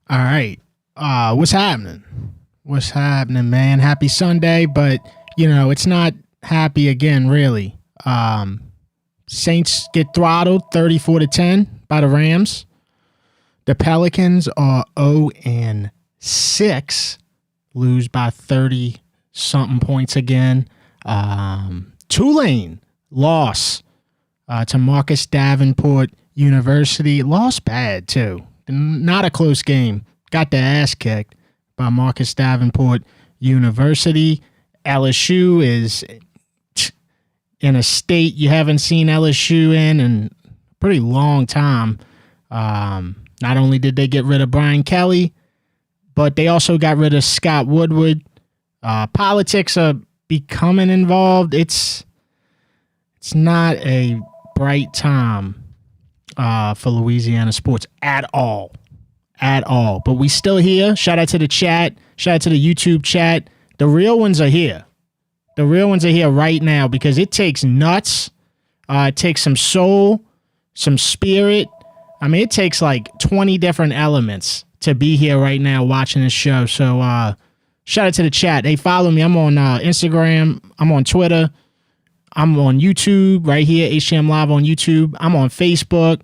All right. What's happening? What's happening, man? Happy Sunday, but, it's not happy again, really. Saints get throttled 34-10 by the Rams. The Pelicans are 0-6, lose by 30-something points again. Tulane loss to Marcus Davenport University. Lost bad, too. Not a close game. Got their ass kicked by Marcus Davenport University. LSU is in a state you haven't seen LSU in a pretty long time. Not only did they get rid of Brian Kelly, but they also got rid of Scott Woodward. Politics are becoming involved. It's not a bright time for Louisiana sports at all. But we still here. Shout out to the chat. Shout out to the YouTube chat. The real ones are here. The real ones are here right now because it takes nuts. It takes some soul, some spirit. I mean, it takes like 20 different elements to be here right now watching this show. So shout out to the chat. Hey, follow me. I'm on Instagram. I'm on Twitter. I'm on YouTube right here, HTM Live on YouTube. I'm on Facebook.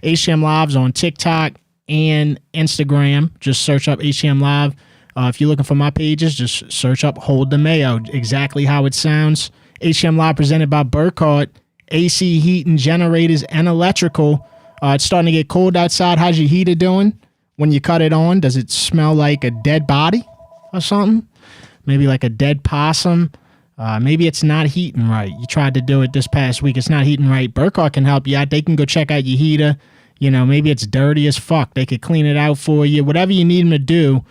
HTM Live's on TikTok and Instagram. Just search up HTM Live. If you're looking for my pages, just search up Hold the Mayo. Exactly how it sounds. HTM Live presented by Burkhardt AC Heating, Generators, and Electrical. It's starting to get cold outside. How's your heater doing when you cut it on? Does it smell like a dead body or something? Maybe like a dead possum? Maybe it's not heating right. You tried to do it this past week. It's not heating right. Burkhardt can help you out. They can go check out your heater. Maybe it's dirty as fuck. They could clean it out for you. Whatever you need them to do,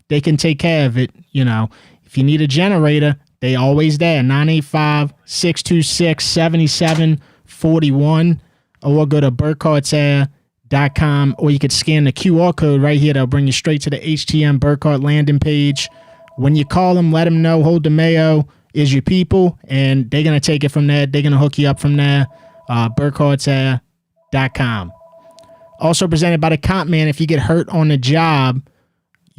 they can take care of it. If you need a generator, they always there. 985-626-7741. Or go to burkhartsair.com, or you could scan the QR code right here. That'll bring you straight to the HTM Burkhardt landing page. When you call them, let them know Hold the Mayo is your people, and they're going to take it from there. They're going to hook you up from there. burkhartsair.com. Also presented by the Compman. If you get hurt on the job,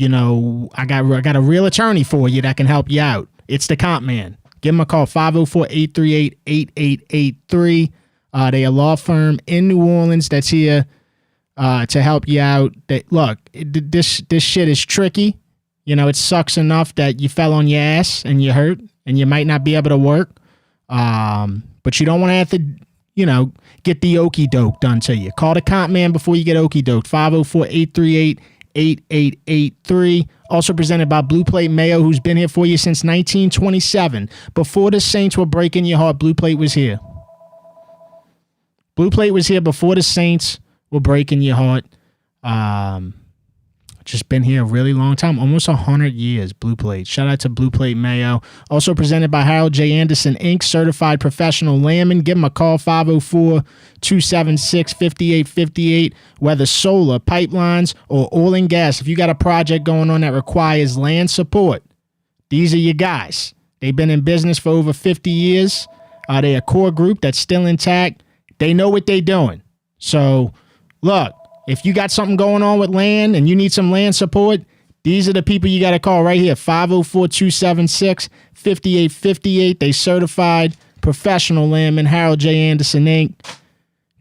I got a real attorney for you that can help you out. It's the Compman. Give them a call, 504-838-8883. They are a law firm in New Orleans that's here to help you out. Look, this shit is tricky. It sucks enough that you fell on your ass and you hurt and you might not be able to work. But you don't want to have to, get the okie doke done to you. Call the Compman before you get okie doked. 504-838-8883. Also presented by Plate Mayo, who's been here for you since 1927. Before the Saints were breaking your heart, Plate was here. Plate was here before the Saints were breaking your heart. Just been here a really long time, almost 100 years, Plate. Shout out to Plate Mayo. Also presented by Harold J. Anderson, Inc., certified professional landman. Give them a call, 504-276-5858. Whether solar, pipelines, or oil and gas, if you got a project going on that requires land support, these are your guys. They've been in business for over 50 years. They're a core group that's still intact. They know what they're doing. So, look, if you got something going on with land and you need some land support, these are the people you got to call right here, 504-276-5858. They certified professional landman, Harold J. Anderson, Inc.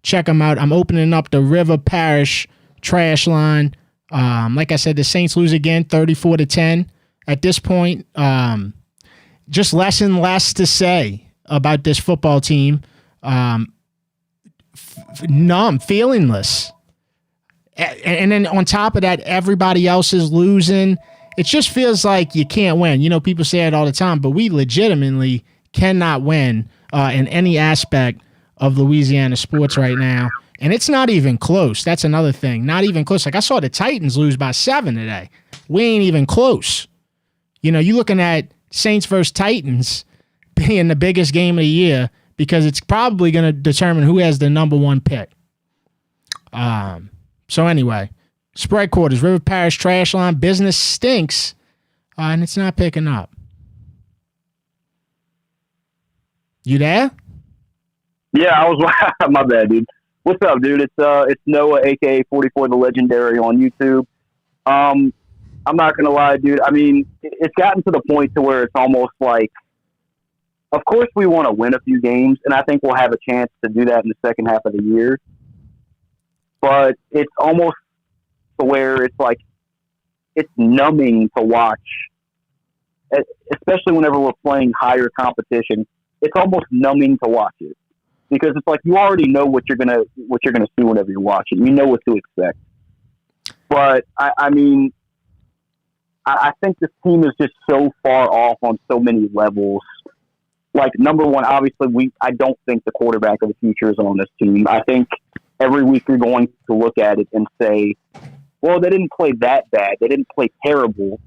Check them out. I'm opening up the River Parish trash line. Like I said, the Saints lose again, 34-10. At this point, just less and less to say about this football team. Numb, feelingless. And then on top of that, everybody else is losing. It just feels like you can't win. People say it all the time, but we legitimately cannot win in any aspect of Louisiana sports right now. And it's not even close. That's another thing. Not even close. Like I saw the Titans lose by 7 today. We ain't even close. You're looking at Saints versus Titans being the biggest game of the year, because it's probably going to determine who has the number one pick. So anyway, spread quarters, River Parish trash line, business stinks, and it's not picking up. You there? Yeah, I was. My bad, dude. What's up, dude? It's Noah, aka 44 the Legendary, on YouTube. I'm not gonna lie, dude. I mean, it's gotten to the point to where it's almost like, of course, we want to win a few games, and I think we'll have a chance to do that in the second half of the year. But it's almost to where it's like it's numbing to watch, especially whenever we're playing higher competition. It's almost numbing to watch it because it's like you already know what you're gonna see whenever you're watching. You know what to expect. But I mean, I think this team is just so far off on so many levels. Like, number one, obviously, I don't think the quarterback of the future is on this team. I think every week you're going to look at it and say, well, they didn't play that bad. They didn't play terrible,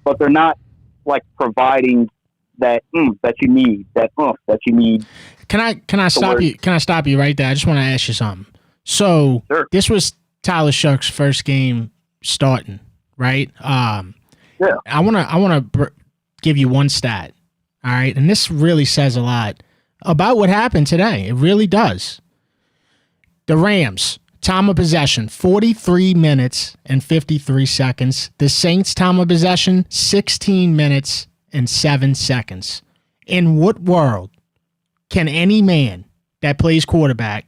but they're not, like, providing that that you need, that you need. Can I stop you? Can I stop you right there? I just want to ask you something. So Sure. This was Tyler Shuck's first game starting, right? Yeah. I want to give you one stat, all right? And this really says a lot about what happened today. It really does. The Rams, time of possession, 43 minutes and 53 seconds. The Saints, time of possession, 16 minutes and 7 seconds. In what world can any man that plays quarterback,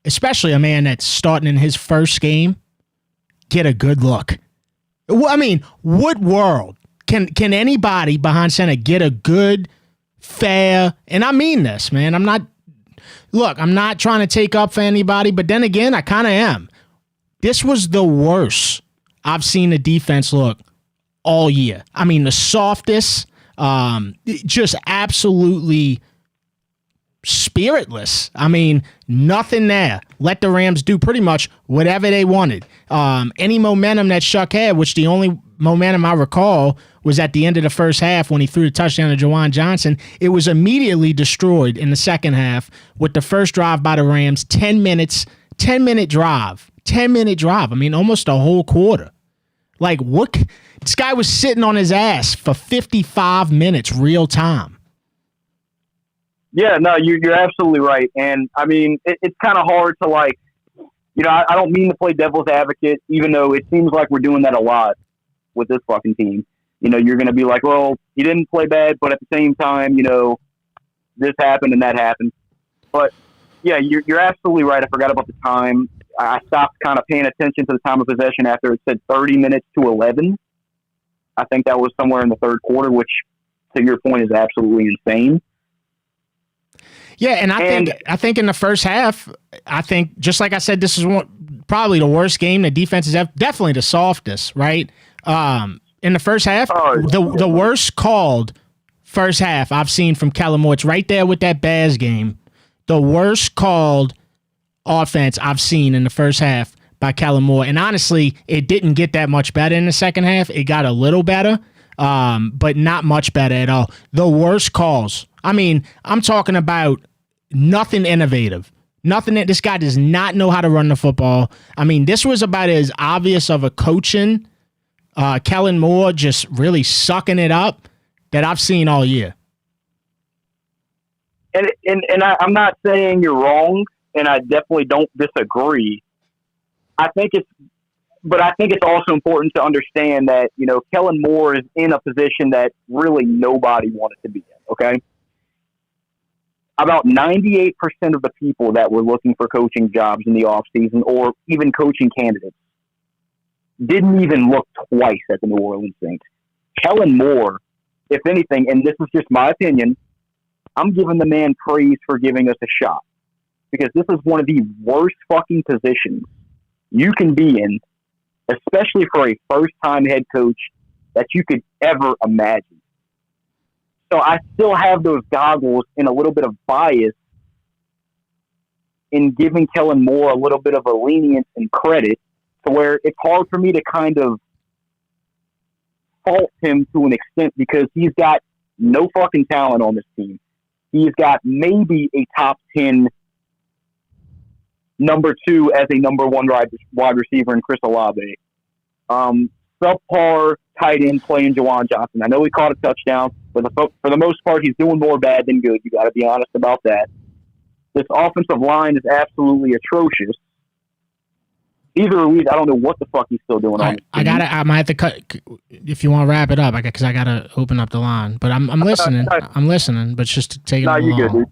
especially a man that's starting in his first game, get a good look? I mean, what world can anybody behind center get a good, fair, and I mean this, man. I'm not trying to take up for anybody, but then again, I kind of am. This was the worst I've seen the defense look all year. I mean, the softest, just absolutely spiritless. I mean, nothing there. Let the Rams do pretty much whatever they wanted. Any momentum that Shuck had, which the only momentum I recall was at the end of the first half when he threw the touchdown to Juwan Johnson, it was immediately destroyed in the second half with the first drive by the Rams, 10-minute drive. 10-minute drive. I mean, almost a whole quarter. Like, what? This guy was sitting on his ass for 55 minutes real time. Yeah, no, you're absolutely right. And, I mean, it's kind of hard to, like, you know, I don't mean to play devil's advocate, even though it seems like we're doing that a lot with this fucking team. You know, you're going to be like, well, he didn't play bad, but at the same time, you know, this happened and that happened. But, yeah, you're absolutely right. I forgot about the time. I stopped kind of paying attention to the time of possession after it said 30 minutes to 11. I think that was somewhere in the third quarter, which, to your point, is absolutely insane. Yeah, and I think in the first half, I think, just like I said, this is probably the worst game. The defense is definitely the softest, right? In the first half, the worst called first half I've seen from Kellen Moore. It's right there with that Bears game. The worst called offense I've seen in the first half by Kellen Moore. And honestly, it didn't get that much better in the second half. It got a little better, but not much better at all. The worst calls. I mean, I'm talking about nothing innovative. Nothing that this guy does not know how to run the football. I mean, this was about as obvious of a coaching, Kellen Moore just really sucking it up that I've seen all year. And I'm not saying you're wrong, and I definitely don't disagree. I think it's also important to understand that, you know, Kellen Moore is in a position that really nobody wanted to be in, okay? About 98% of the people that were looking for coaching jobs in the offseason or even coaching candidates didn't even look twice at the New Orleans Saints. Kellen Moore, if anything, and this is just my opinion, I'm giving the man praise for giving us a shot because this is one of the worst fucking positions you can be in, especially for a first-time head coach that you could ever imagine. So I still have those goggles and a little bit of bias in giving Kellen Moore a little bit of a lenience and credit to where it's hard for me to kind of fault him to an extent because he's got no fucking talent on this team. He's got maybe a top 10 number 2 as a number 1 wide receiver in Chris Olave. Subpar tight end playing Juwan Johnson. I know he caught a touchdown, but for the most part, he's doing more bad than good. You got to be honest about that. This offensive line is absolutely atrocious. Either Ruiz, I don't know what the fuck he's still doing on. I might have to cut if you want to wrap it up. Because I gotta open up the line. But I'm listening. I'm listening. But just taking. No, you good, dude.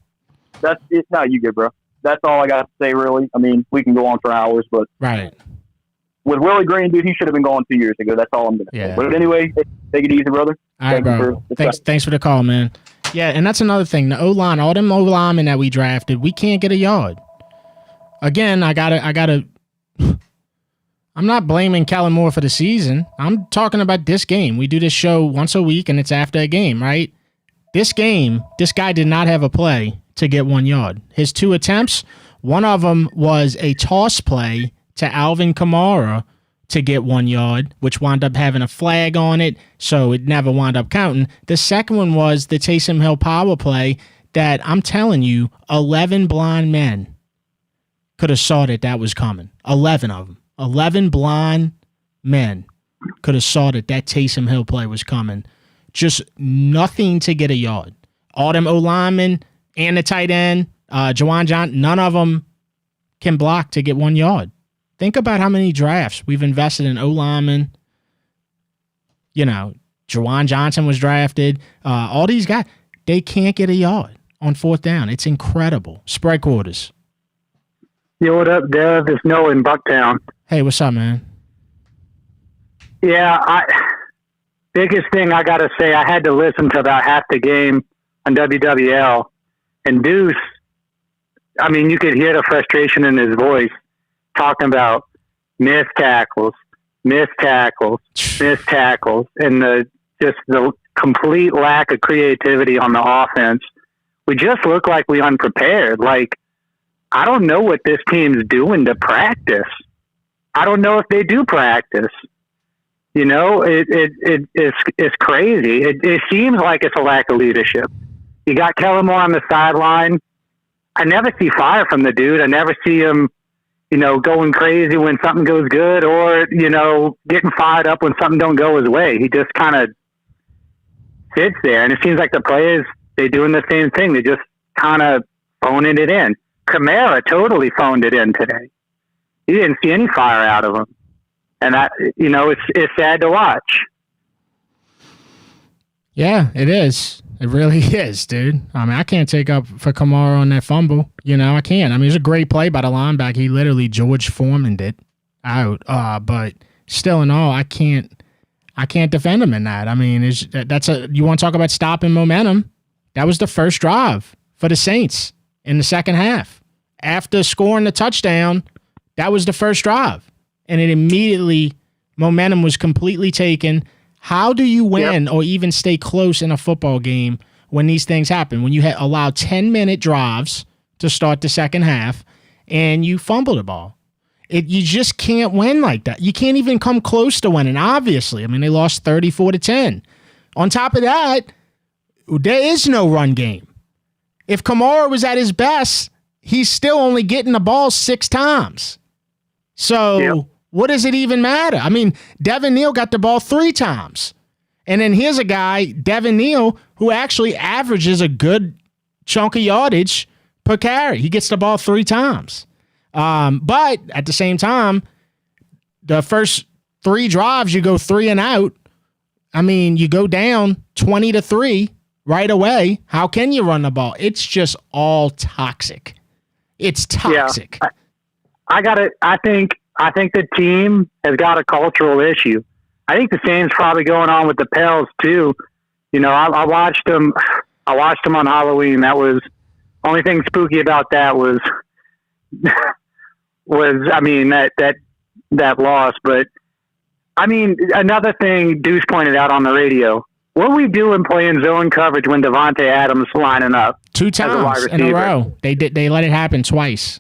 That's it. No, you good, bro. That's all I got to say, really. I mean, we can go on for hours, but right. With Willie Green, dude, he should have been gone 2 years ago. That's all I'm gonna say. But anyway, take it easy, brother. All right, bro. Thanks for the call, man. Yeah, and that's another thing. The O-line, all them O-linemen that we drafted, we can't get a yard. Again, I gotta. I'm not blaming Kellen Moore for the season. I'm talking about this game. We do this show once a week, and it's after a game, right? This game, this guy did not have a play to get 1 yard. His 2 attempts, one of them was a toss play to Alvin Kamara to get 1 yard, which wound up having a flag on it, so it never wound up counting. The second one was the Taysom Hill power play that I'm telling you, 11 blind men could have saw that was coming. 11 of them. 11 blind men could have saw that Taysom Hill play was coming. Just nothing to get a yard. All them O-linemen and the tight end, Juwan Johnson, none of them can block to get 1 yard. Think about how many drafts we've invested in O-linemen. You know, Juwan Johnson was drafted. All these guys, they can't get a yard on 4th down. It's incredible. Spread quarters. Yo, what up, Dev? It's Noah in Bucktown. Hey, what's up, man? Yeah, biggest thing I got to say, I had to listen to about half the game on WWL. And Deuce, I mean, you could hear the frustration in his voice talking about missed tackles, and the complete lack of creativity on the offense. We just look like we unprepared. Like, I don't know what this team's doing to practice. I don't know if they do practice. You know, it's crazy. It seems like it's a lack of leadership. You got Kellen Moore on the sideline. I never see fire from the dude. I never see him, you know, going crazy when something goes good or, you know, getting fired up when something don't go his way. He just kind of sits there. And it seems like the players, they're doing the same thing. They just kind of phoning it in. Kamara totally phoned it in today. You didn't see any fire out of him. And that, you know, it's sad to watch. Yeah, it is. It really is, dude. I mean, I can't take up for Kamara on that fumble. You know, I can't. I mean, it was a great play by the linebacker. He literally George Foreman'd it out. But still in all, I can't defend him in that. I mean, you want to talk about stopping momentum? That was the first drive for the Saints in the second half. After scoring the touchdown, that was the first drive. And it immediately, momentum was completely taken. How do you win or even stay close in a football game when these things happen? When you allow 10-minute drives to start the second half and you fumble the ball. You just can't win like that. You can't even come close to winning, obviously. I mean, they lost 34-10. On top of that, there is no run game. If Kamara was at his best, he's still only getting the ball 6 times. So what does it even matter? I mean, Devin Neal got the ball 3 times. And then here's a guy, Devin Neal, who actually averages a good chunk of yardage per carry. He gets the ball 3 times. But at the same time, the first 3 drives, you go 3 and out. I mean, you go down 20-3 right away. How can you run the ball? It's just all toxic. It's toxic. Yeah. I think the team has got a cultural issue. I think the same's probably going on with the Pels too. You know, I watched them on Halloween. That was only thing spooky about that was I mean that loss. But I mean, another thing Deuce pointed out on the radio. What are we doing playing zone coverage when Devontae Adams lining up 2 times in a row? They let it happen twice.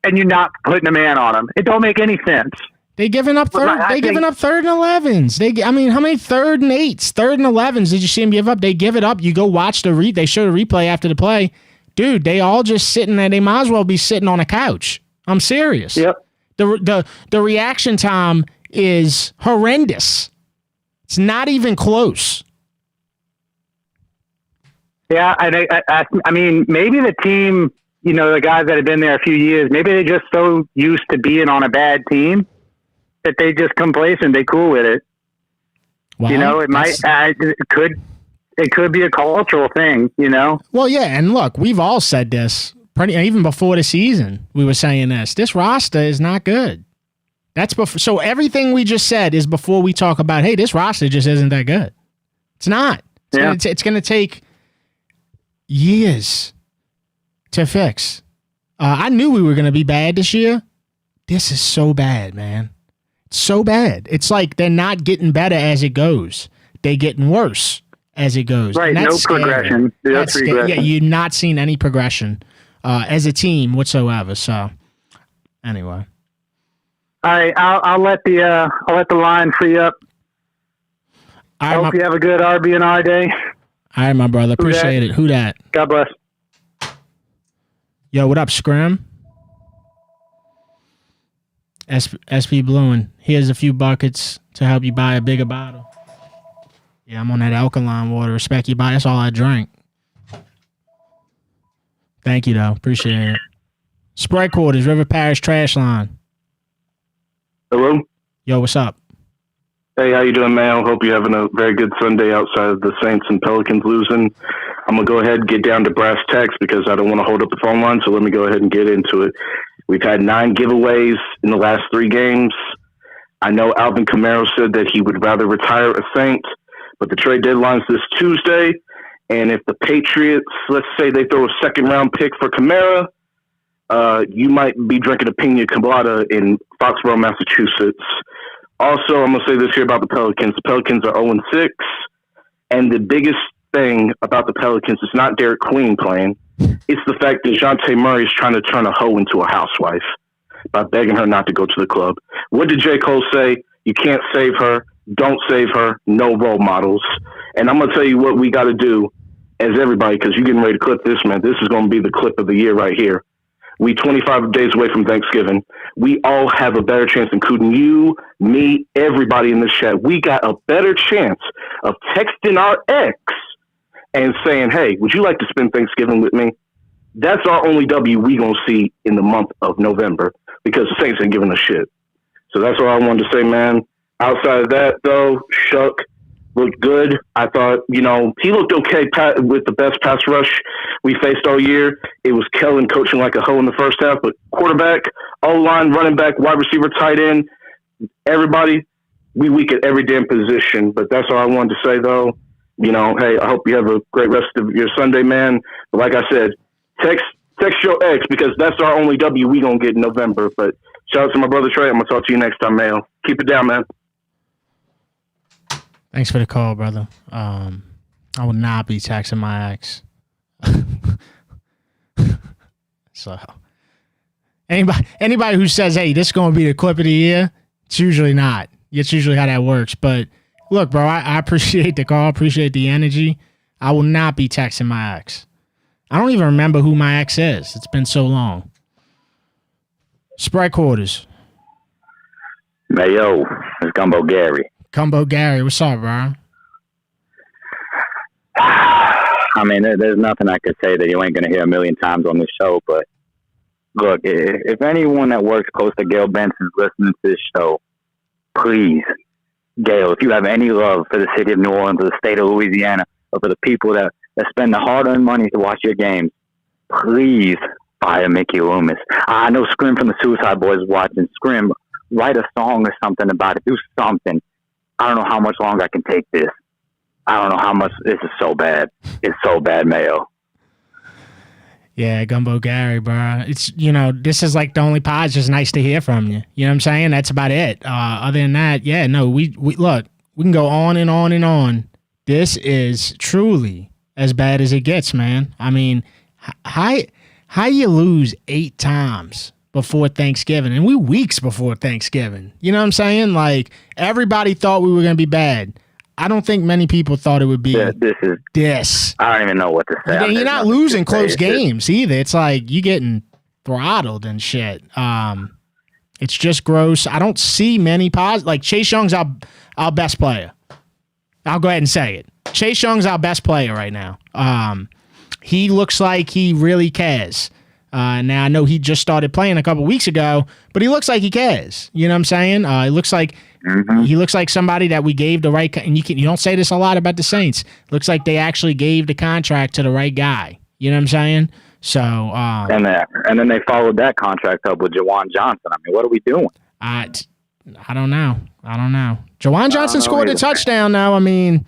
And you're not putting a man on him. It don't make any sense. They giving up third. They giving up 3rd and 11s. I mean, how many 3rd and 8s, 3rd and 11s did you see them give up? They give it up. You go watch they show the replay after the play, dude. They all just sitting there. They might as well be sitting on a couch. I'm serious. Yep. The reaction time is horrendous. It's not even close. Yeah, I mean, maybe the team, the guys that have been there a few years, maybe they're just so used to being on a bad team that they just complacent. They cool with it. Well, It could be a cultural thing, Well, yeah, and look, we've all said this even before the season. We were saying this. This roster is not good. That's before. So everything we just said is before we talk about, hey, this roster just isn't that good. It's not. It's going to take years to fix. I knew we were going to be bad this year. This is so bad, man. It's so bad. It's like they're not getting better as it goes. They're getting worse as it goes. Right, no progression. That's regression. Yeah, you're not seeing any progression as a team whatsoever. So, anyway. All right, I'll let the line free up. I hope you have a good RB&R day. All right, my brother. Appreciate it. Who that? God bless. Yo, what up, Scrim? SP Bluin. Here's a few buckets to help you buy a bigger bottle. Yeah, I'm on that alkaline water. Respect you buy. That's all I drink. Thank you, though. Appreciate it. Sprite Quarters, River Parish Trash Line. Hello? Yo, what's up? Hey, how you doing, man? I hope you're having a very good Sunday outside of the Saints and Pelicans losing. I'm going to go ahead and get down to brass tacks because I don't want to hold up the phone line, so let me go ahead and get into it. We've had 9 giveaways in the last 3 games. I know Alvin Kamara said that he would rather retire a Saint, but the trade deadline's this Tuesday, and if the Patriots, let's say they throw a second-round pick for Kamara, you might be drinking a pina colada in Foxborough, Massachusetts. Also, I'm going to say this here about the Pelicans. The Pelicans are 0-6, and the biggest thing about the Pelicans is not Derek Queen playing. It's the fact that DeJounte Murray is trying to turn a hoe into a housewife by begging her not to go to the club. What did J. Cole say? You can't save her. Don't save her. No role models. And I'm going to tell you what we got to do as everybody, because you're getting ready to clip this, man. This is going to be the clip of the year right here. We 25 days away from Thanksgiving. We all have a better chance, including you, me, everybody in this chat. We got a better chance of texting our ex and saying, hey, would you like to spend Thanksgiving with me? That's our only W we going to see in the month of November because the Saints ain't giving a shit. So that's all I wanted to say, man. Outside of that, though, Shuck looked good. I thought, he looked okay with the best pass rush we faced all year. It was Kellen coaching like a hoe in the first half, but quarterback, O-line, running back, wide receiver, tight end, everybody, we weak at every damn position. But that's all I wanted to say, though. Hey, I hope you have a great rest of your Sunday, man. But like I said, text your ex because that's our only W we going to get in November. But shout out to my brother Trey. I'm going to talk to you next time, Mayo. Keep it down, man. Thanks for the call, brother. I will not be texting my ex. So, anybody who says, hey, this is going to be the clip of the year, it's usually not. It's usually how that works. But look, bro, I appreciate the call, appreciate the energy. I will not be texting my ex. I don't even remember who my ex is. It's been so long. Sprite Quarters. Mayo, it's Gumbo Gary. Gumbo Gary, what's up, bro? I mean, there's nothing I could say that you ain't going to hear a million times on this show, but look, if anyone that works close to Gail Benson's listening to this show, please, Gail, if you have any love for the city of New Orleans or the state of Louisiana or for the people that spend the hard-earned money to watch your games, please fire Mickey Loomis. I know Scrim from the Suicide Boys is watching. Scrim, write a song or something about it. Do something. I don't know how much longer I can take this. I don't know how much. This is so bad. It's so bad, Mayo. Yeah, Gumbo Gary, bro. It's, this is like the only pod. It's just nice to hear from you. You know what I'm saying? That's about it. Other than that, yeah, no, we look, we can go on and on and on. This is truly as bad as it gets, man. I mean, how you lose 8 times before Thanksgiving, and we weeks before Thanksgiving. You know what I'm saying? Like, everybody thought we were going to be bad. I don't think many people thought it would be this. I don't even know what to say. You're not losing close games either. It's like you getting throttled and shit. It's just gross. I don't see many like Chase Young's our best player. I'll go ahead and say it. Chase Young's our best player right now. He looks like he really cares. Now I know he just started playing a couple weeks ago, but he looks like he cares. You know what I'm saying? He looks like somebody that we gave the right. And you don't say this a lot about the Saints. Looks like they actually gave the contract to the right guy. You know what I'm saying? So and then they followed that contract up with Jawan Johnson. I mean, what are we doing? I don't know. Jawan Johnson scored a touchdown. Now I mean,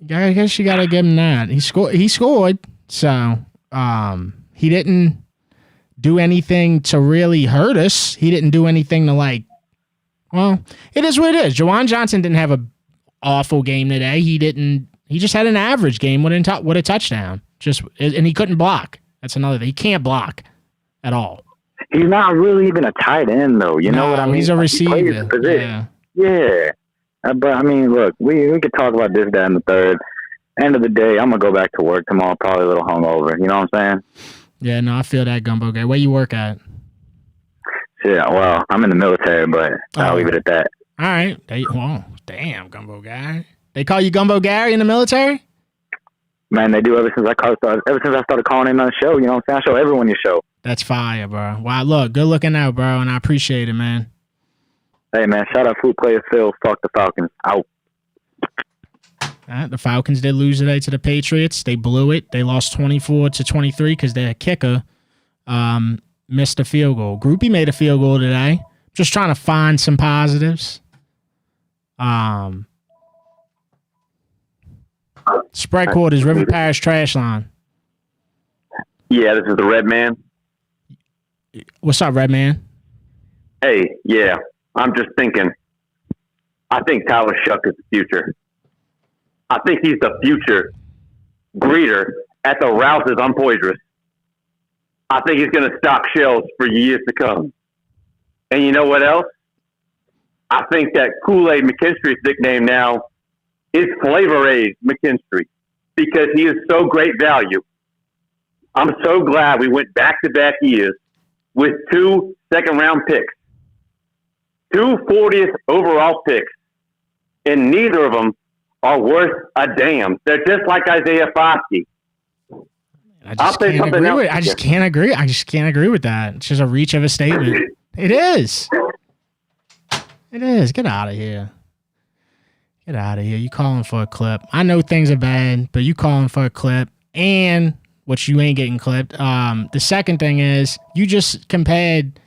I guess you got to give him that. He scored. So he didn't do anything to really hurt us. He didn't do anything to well, it is what it is. Jawan Johnson didn't have a awful game today. He just had an average game with a touchdown. And he couldn't block. That's another thing. He can't block at all. He's not really even a tight end, though. You know what I mean? He's a receiver. Yeah. But, I mean, look, we could talk about this, that, and the third. End of the day, I'm going to go back to work tomorrow, probably a little hungover. You know what I'm saying? Yeah, no, I feel that, Gumbo guy. Where you work at? Yeah, well, I'm in the military, but I'll leave it at that. All right. Damn, Gumbo guy. They call you Gumbo Gary in the military? Man, they do ever since I started calling in on the show. You know what I'm saying? I show everyone your show. That's fire, bro. Wow, look, good looking out, bro, and I appreciate it, man. Hey, man, shout out Flute Player Phil. Fuck the Falcons. Out. The Falcons did lose today to the Patriots. They blew it. They lost 24-23 because their kicker missed a field goal. Groupie made a field goal today. Just trying to find some positives. Spread quarters, River Parish Trash Line. Yeah, this is the Red Man. What's up, Red Man? Hey, yeah, I'm just thinking. I think Tyler Shuck is the future. I think he's the future greeter at the Rouses on Poydras. I think he's going to stock shelves for years to come. And you know what else? I think that Kool-Aid McKinstry's nickname now is Flavor Aid McKinstry because he is so great value. I'm so glad we went back-to-back years with 2 second-round picks, 2 40th overall picks, and neither of them are worth a damn. They're just like Isaiah Foskey. I just can't agree with that. It's just a reach of a statement. It is. Get out of here. Get out of here. You calling for a clip. I know things are bad, but you calling for a clip, and which you ain't getting clipped. The second thing is you just compared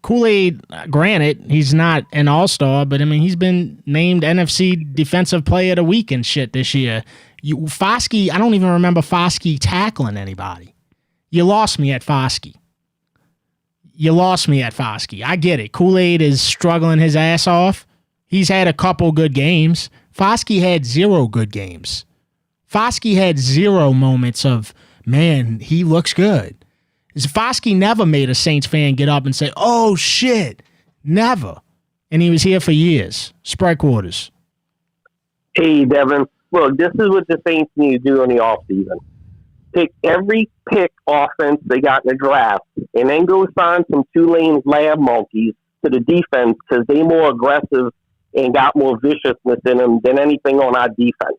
Kool-Aid, granted, he's not an all-star, but, I mean, he's been named NFC Defensive Player of the Week and shit this year. Foskey, I don't even remember Foskey tackling anybody. You lost me at Foskey. I get it. Kool-Aid is struggling his ass off. He's had a couple good games. Foskey had 0 good games. Foskey had 0 moments of, man, he looks good. Foskey never made a Saints fan get up and say, oh, shit. Never. And he was here for years. Spread quarters. Hey, Devin. Look, this is what the Saints need to do in the offseason. Pick every pick offense they got in the draft and then go sign some Tulane lab monkeys to the defense because they more aggressive and got more viciousness in them than anything on our defense.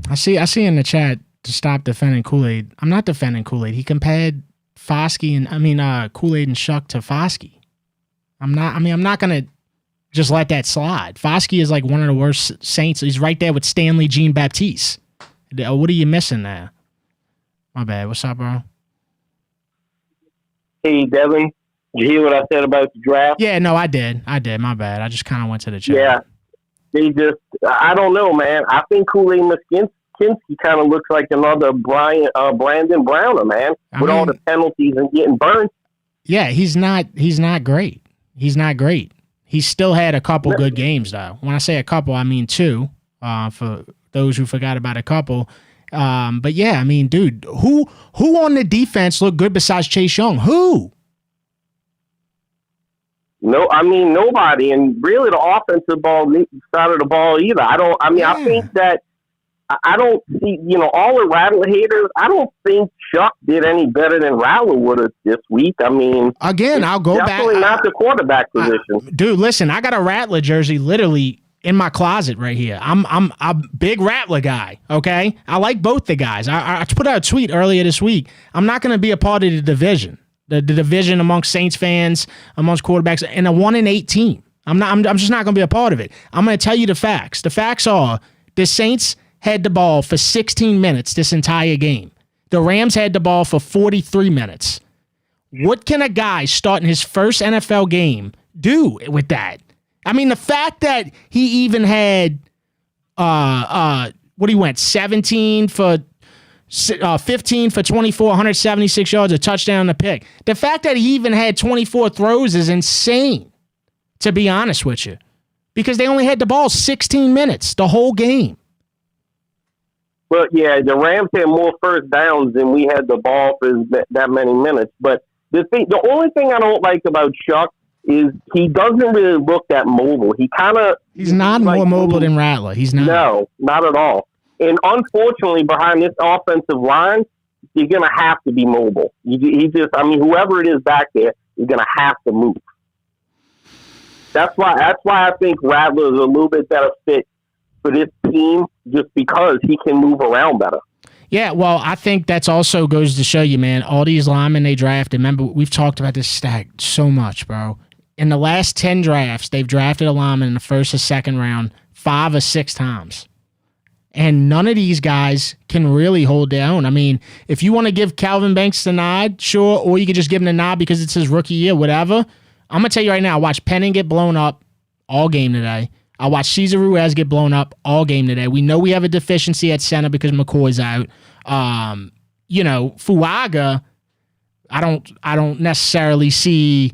I see in the chat to stop defending Kool-Aid. I'm not defending Kool-Aid. He compared Kool-Aid and Shuck to Foskey. I'm not going to just let that slide. Foskey is like one of the worst Saints. He's right there with Stanley Jean-Baptiste. What are you missing there? My bad. What's up, bro? Hey, Devin. Did you hear what I said about the draft? Yeah, no, I did. My bad. I just kind of went to the chat. Yeah. I don't know, man. I think Kool-Aid McKinstry kind of looks like another Brandon Browner, man, with all the penalties and getting burned. Yeah, he's not great. He's still had a couple good games, though. When I say a couple, I mean 2, for those who forgot about a couple. But, yeah, I mean, dude, who on the defense looked good besides Chase Young? Who? No, I mean, nobody. And really the offensive side of the ball either. I think that I don't see, all the Rattler haters, I don't think Shuck did any better than Rattler would have this week. I mean, again, I'll go back. Definitely not the quarterback position. Dude, listen, I got a Rattler jersey literally in my closet right here. I'm a big Rattler guy, okay? I like both the guys. I put out a tweet earlier this week. I'm not going to be a part of the division. The division amongst Saints fans, amongst quarterbacks, and a 1-8 team. I'm just not going to be a part of it. I'm going to tell you the facts. The facts are the Saints had the ball for 16 minutes this entire game. The Rams had the ball for 43 minutes. What can a guy starting his first NFL game do with that? I mean, the fact that he even had, what he went, 15 for 24, 176 yards, a touchdown, and a pick. The fact that he even had 24 throws is insane, to be honest with you, because they only had the ball 16 minutes the whole game. Well, yeah, the Rams had more first downs than we had the ball for that many minutes. But the only thing I don't like about Chuck is he doesn't really look that mobile. He's not more mobile than Rattler. He's not. No, not at all. And unfortunately, behind this offensive line, you're going to have to be mobile. Whoever it is back there, you're going to have to move. That's why I think Rattler is a little bit better fit for this team, just because he can move around better. Yeah, well, I think that's also goes to show you, man, all these linemen they drafted. Remember, we've talked about this stat so much, bro. In the last 10 drafts, they've drafted a lineman in the first or second round 5 or 6 times. And none of these guys can really hold their own. I mean, if you want to give Calvin Banks the nod, sure, or you could just give him the nod because it's his rookie year, whatever. I'm going to tell you right now, I watched Penning get blown up all game today. I watched Cesar Ruiz get blown up all game today. We know we have a deficiency at center because McCoy's out. Fuaga, I don't necessarily see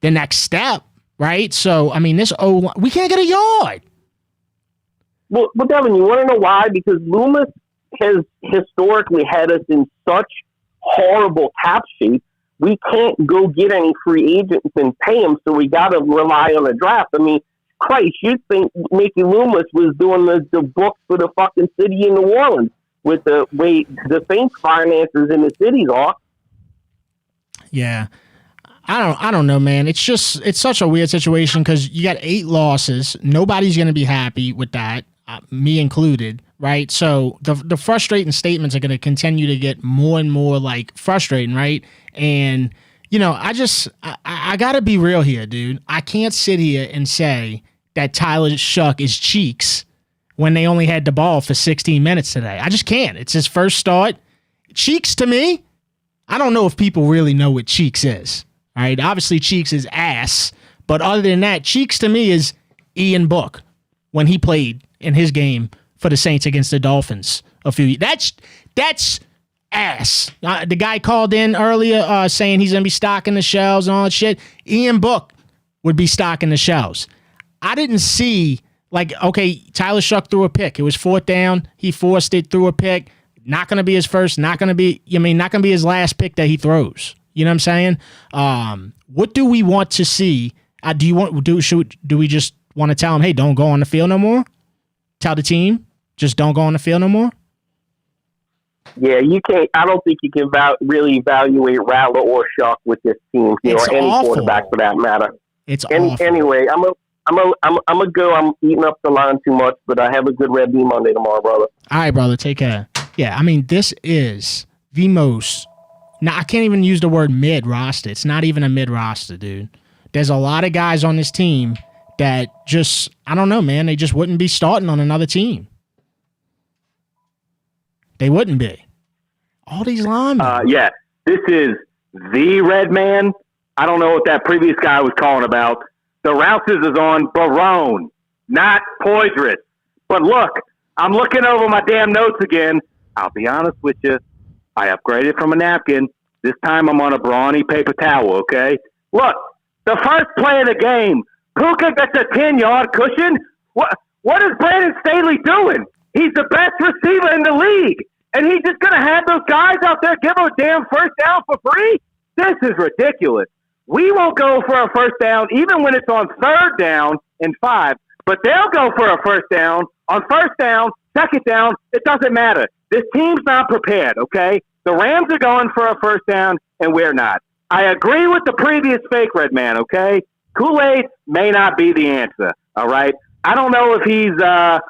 the next step, right? So, I mean, we can't get a yard. Well, Devin, you want to know why? Because Loomis has historically had us in such horrible cap shape. We can't go get any free agents and pay them, so we got to rely on the draft. I mean, Christ, you'd think Mickey Loomis was doing the books for the fucking city in New Orleans with the way the Saints finances in the cities are. Yeah. I don't know, man. It's such a weird situation because you got 8 losses. Nobody's going to be happy with that, me included, right? So the frustrating statements are going to continue to get more and more like frustrating, right? And I got to be real here, dude. I can't sit here and say that Tyler Shuck is cheeks when they only had the ball for 16 minutes today. I just can't. It's his first start. Cheeks to me, I don't know if people really know what cheeks is. All right, obviously Cheeks is ass, but other than that, Cheeks to me is Ian Book when he played in his game for the Saints against the Dolphins a few years. That's ass. The guy called in earlier saying he's going to be stocking the shelves and all that shit. Ian Book would be stocking the shelves. I didn't see, Tyler Shuck threw a pick. It was 4th down. He forced it, threw a pick. Not going to be his first, not going to be his last pick that he throws. You know what I'm saying? What do we want to see? Do we just want to tell him, hey, don't go on the field no more? Tell the team, just don't go on the field no more? Yeah, you can't. I don't think you can really evaluate Rattler or Shuck with this team, or any awful. Quarterback for that matter. It's awful. Anyway, I'm gonna go. I'm eating up the line too much, but I have a good Red Bee Monday tomorrow, brother. All right, brother. Take care. Yeah, I mean, this is the most. Now, I can't even use the word mid-roster. It's not even a mid-roster, dude. There's a lot of guys on this team that just, I don't know, man, they just wouldn't be starting on another team. They wouldn't be. All these linemen. Yeah, this is the red man. I don't know what that previous guy was calling about. The Rouses is on Barone, not Poydras. But look, I'm looking over my damn notes again. I'll be honest with you. I upgraded from a napkin. This time I'm on a brawny paper towel, okay? Look, the first play of the game, Puka gets a 10-yard cushion. What is Brandon Staley doing? He's the best receiver in the league. And he's just going to have those guys out there give him a damn first down for free? This is ridiculous. We won't go for a first down even when it's on 3rd down and 5. But they'll go for a first down. On 1st down, 2nd down, it doesn't matter. This team's not prepared, okay? The Rams are going for a first down, and we're not. I agree with the previous fake red man, okay? Kool-Aid may not be the answer, all right? I don't know if he's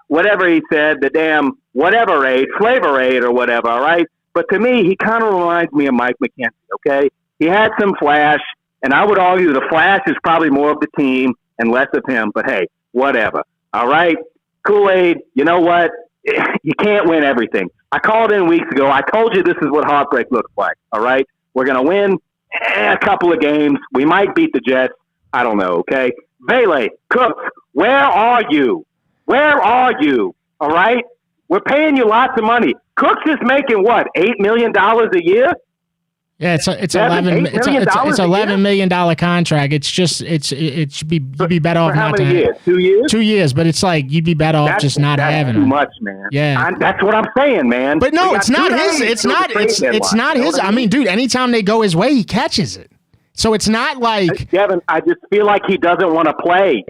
whatever he said, the damn whatever aid, flavor aid or whatever, all right? But to me, he kind of reminds me of Mike McKenzie, okay? He had some flash, and I would argue the flash is probably more of the team and less of him. But, hey, whatever, all right? Kool-Aid, you know what? You can't win everything. I called in weeks ago. I told you this is what heartbreak looks like, all right? We're going to win a couple of games. We might beat the Jets. I don't know, okay? Vele, Cooks, where are you? Where are you? All right? We're paying you lots of money. Cooks is making what, $8 million a year? Yeah, it's $11 million contract. It's just it should be you'd be better off for how not many to years? 2 years? 2 years, but it's like you'd be better off just not having too him. much, man. Yeah, that's what I'm saying, man. But no, We it's got not 2 his. days It's till the not. trade It's deadline. not You know his. what I mean, dude, anytime they go his way, he catches it. So it's not like Devin. I just feel like he doesn't want to play.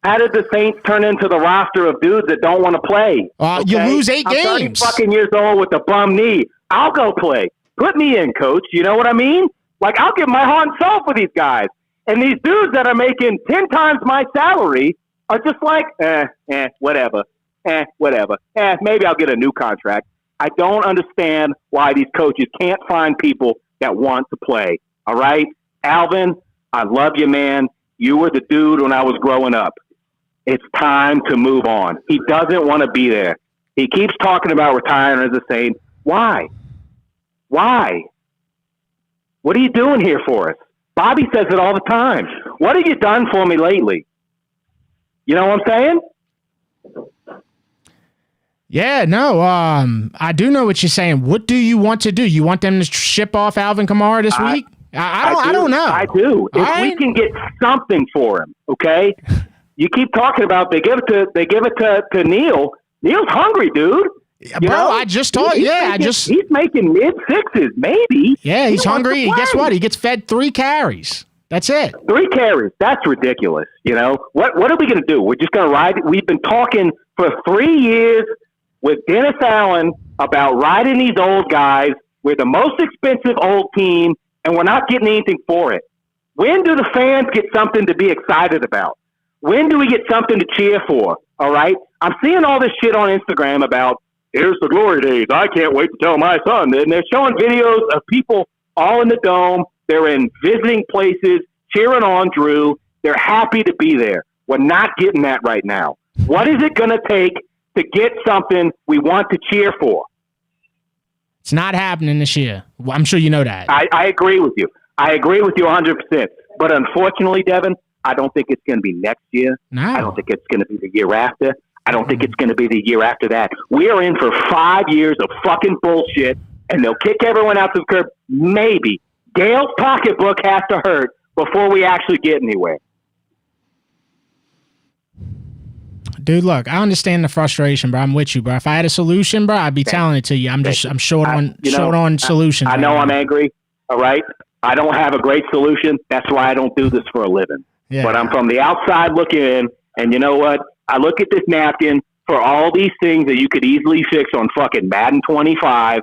How did the Saints turn into the roster of dudes that don't want to play? You lose 8 I'm 30 games. fucking years old with a bum knee. I'll go play. Put me in, coach. You know what I mean? Like, I'll give my heart and soul for these guys. And these dudes that are making 10 times my salary are just like, whatever. Maybe I'll get a new contract. I don't understand why these coaches can't find people that want to play. All right? Alvin, I love you, man. You were the dude when I was growing up. It's time to move on. He doesn't want to be there. He keeps talking about retiring as a Saint. Why? Why? What are you doing here for us? Bobby says it all the time. What have you done for me lately? You know what I'm saying? Yeah, no. I do know what you're saying. What do you want to do? You want them to ship off Alvin Kamara this week? I don't know. I do. If we can get something for him, okay? You keep talking about they give it to Neil. Neil's hungry, dude. Bro, I just told you. Yeah, he's making mid-6s, maybe. Yeah, he's hungry. Guess what? He gets fed 3 carries. That's it. 3 carries. That's ridiculous. You know what are we going to do? We're just going to ride. We've been talking for 3 years with Dennis Allen about riding these old guys. We're the most expensive old team, and we're not getting anything for it. When do the fans get something to be excited about? When do we get something to cheer for? All right? I'm seeing all this shit on Instagram about, here's the glory days. I can't wait to tell my son. And they're showing videos of people all in the dome. They're in visiting places, cheering on Drew. They're happy to be there. We're not getting that right now. What is it going to take to get something we want to cheer for? It's not happening this year. I'm sure you know that. I agree with you. I agree with you 100%. But unfortunately, Devin, I don't think it's going to be next year. No. I don't think it's going to be the year after. I don't think it's going to be the year after that. We are in for 5 years of fucking bullshit, and they'll kick everyone out to the curb. Maybe. Gail's pocketbook has to hurt before we actually get anywhere. Dude, look, I understand the frustration, bro. I'm with you, bro. If I had a solution, bro, I'd be telling it to you. I'm short on solutions. I know I'm angry, all right? I don't have a great solution. That's why I don't do this for a living. Yeah. But I'm from the outside looking in, and you know what? I look at this napkin for all these things that you could easily fix on fucking Madden 25,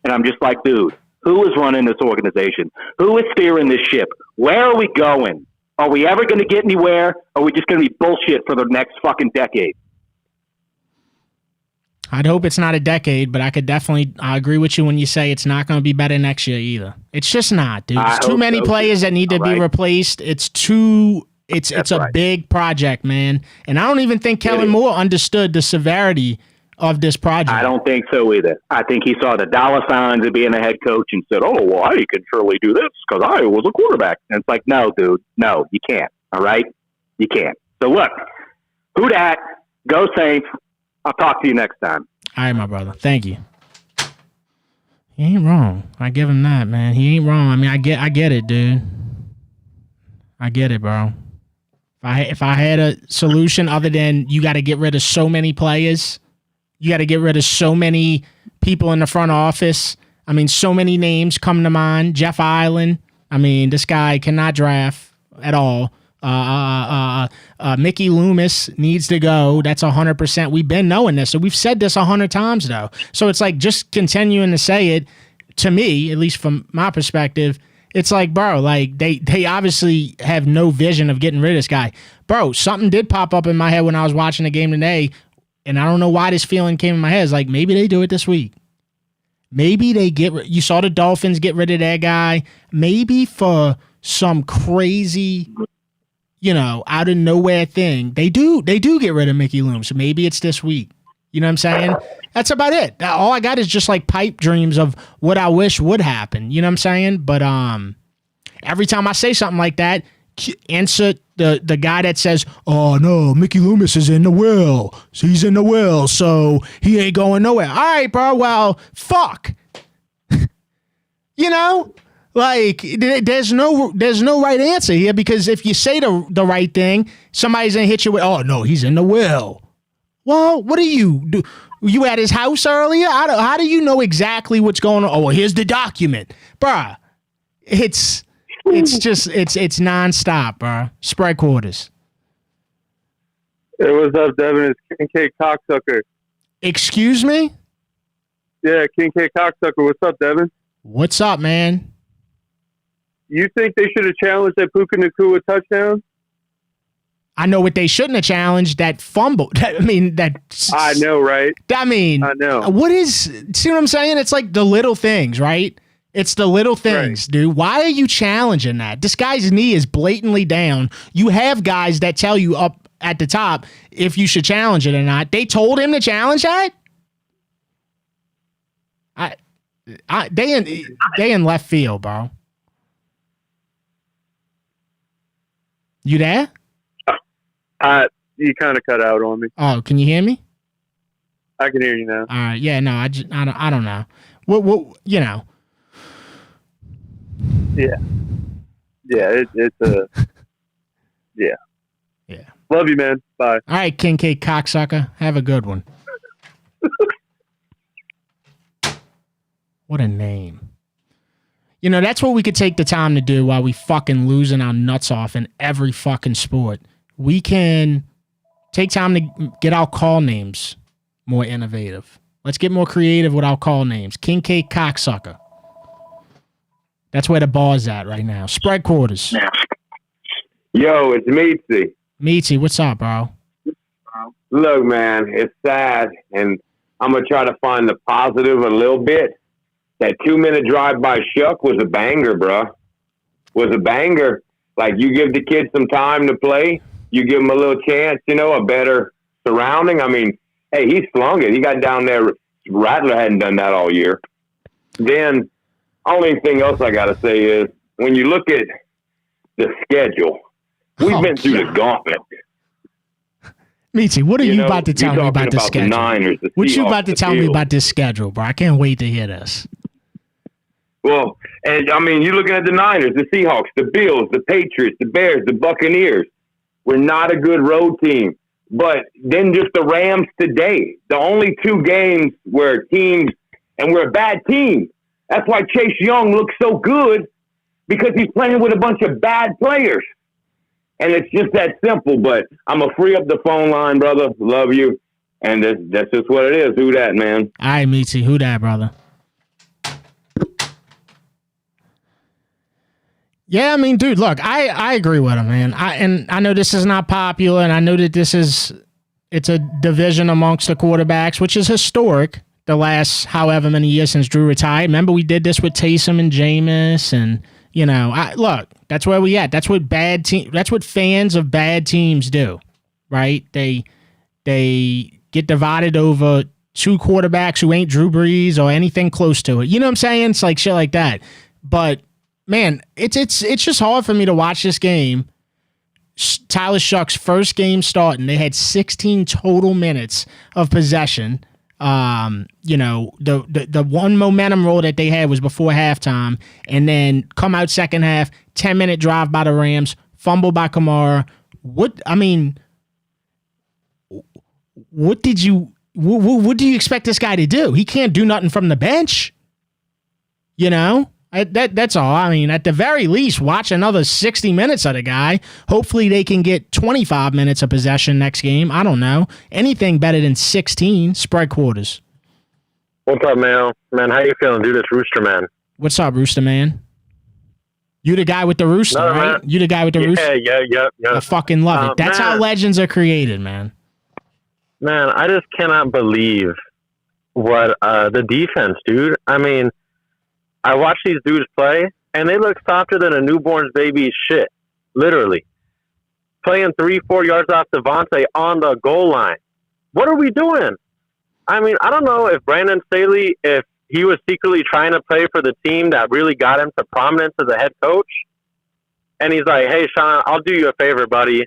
and I'm just like, dude, who is running this organization? Who is steering this ship? Where are we going? Are we ever going to get anywhere? Or are we just going to be bullshit for the next fucking decade? I'd hope it's not a decade, but I agree with you when you say it's not going to be better next year either. It's just not, dude. There's too many players that need to be replaced. It's a big project, man. And I don't even think Kellen Moore understood the severity of this project. I don't think so either. I think he saw the dollar signs of being a head coach and said, oh, well, I can surely do this because I was a quarterback. And it's like, no, dude, no, you can't. All right? You can't. So look, who dat? Go Saints. I'll talk to you next time. All right, my brother. Thank you. He ain't wrong. I give him that, man. He ain't wrong. I mean, I get it, dude. I get it, bro. If I had a solution other than you got to get rid of so many players, you got to get rid of so many people in the front office. I mean, so many names come to mind. Jeff Island. I mean, this guy cannot draft at all. Mickey Loomis needs to go. That's 100%. We've been knowing this. So we've said this 100 times, though. So it's like just continuing to say it, to me, at least from my perspective, It's like, bro, like they obviously have no vision of getting rid of this guy. Bro, something did pop up in my head when I was watching the game today, and I don't know why this feeling came in my head. It's like, maybe they do it this week. Maybe they you saw the Dolphins get rid of that guy. Maybe for some crazy, out of nowhere thing, they do get rid of Mickey Loomis. So maybe it's this week. You know what I'm saying? That's about it. All I got is just like pipe dreams of what I wish would happen. You know what I'm saying? But every time I say something like that, answer the guy that says, "Oh no, Mickey Loomis is in the will. So he's in the will, so he ain't going nowhere." All right, bro. Well, fuck. Like there's no right answer here, because if you say the right thing, somebody's gonna hit you with, "Oh no, he's in the will." Well, what do you do? You at his house earlier? How do you know exactly what's going on? Oh, well, here's the document, bruh. It's nonstop, bruh. Spread quarters. Hey, what's up, Devin? It's King K Cocksucker. Excuse me? Yeah, King K Cocksucker. What's up, Devin? What's up, man? You think they should have challenged that Puka Nacua touchdown? I know what they shouldn't have challenged, that fumble. I know, right? I know. See what I'm saying? It's like the little things, right? It's the little things, dude. Why are you challenging that? This guy's knee is blatantly down. You have guys that tell you up at the top if you should challenge it or not. They told him to challenge that? They in left field, bro. You there? You kind of cut out on me. Oh, can you hear me? I can hear you now. All right. Yeah. No. I don't know. What? Yeah. Yeah. It's a. Yeah. Yeah. Love you, man. Bye. All right, King K Cocksucker. Have a good one. What a name. That's what we could take the time to do while we fucking losing our nuts off in every fucking sport. We can take time to get our call names more innovative. Let's get more creative with our call names. King K Cocksucker. That's where the bar's at right now. Spread quarters. Yo, it's Meatsy. Meatsy, what's up, bro? Look, man, it's sad, and I'm going to try to find the positive a little bit. That 2-minute drive by Shuck was a banger, bro. Was a banger. Like, you give the kid some time to play. You give him a little chance, a better surrounding. I mean, hey, he slung it. He got down there. Rattler hadn't done that all year. Then, only thing else I got to say is, when you look at the schedule, we've been through the gauntlet. Meatsy, what are you about to tell me about the schedule? The Niners, the what Seahawks, you about to tell me about this schedule, bro? I can't wait to hear this. Well, and I mean, you're looking at the Niners, the Seahawks, the Bills, the Patriots, the Bears, the Buccaneers. We're not a good road team. But then just the Rams today, the only 2 games where teams, and we're a bad team. That's why Chase Young looks so good, because he's playing with a bunch of bad players. And it's just that simple. But I'm going to free up the phone line, brother. Love you. And that's just what it is. Who that, man? All right, Meatsy. Who that, brother? Yeah, I mean, dude, look, I agree with him, man. I know this is not popular, and I know that it's a division amongst the quarterbacks, which is historic the last however many years since Drew retired. Remember, we did this with Taysom and Jameis, and look, that's where we at. That's what that's what fans of bad teams do, right? They get divided over 2 quarterbacks who ain't Drew Brees or anything close to it. You know what I'm saying? It's like shit like that. But man, it's just hard for me to watch this game. Tyler Shuck's first game starting, they had 16 total minutes of possession. The one momentum roll that they had was before halftime, and then come out second half, 10-minute drive by the Rams, fumble by Kamara. What do you expect this guy to do? He can't do nothing from the bench. That's all. I mean, at the very least, watch another 60 minutes of the guy. Hopefully they can get 25 minutes of possession next game. I don't know. Anything better than 16. Spread quarters. What's up, man? Man, how you feeling, dude? It's Rooster Man. What's up, Rooster Man? You the guy with the rooster, No, right? man. You the guy with the rooster? Yeah. I fucking love it. That's how legends are created, man. Man, I just cannot believe what the defense, dude. I mean, I watch these dudes play, and they look softer than a newborn's baby's shit. Literally. Playing 3-4 yards off Devontae on the goal line. What are we doing? I mean, I don't know if Brandon Staley, if he was secretly trying to play for the team that really got him to prominence as a head coach. And he's like, hey, Sean, I'll do you a favor, buddy.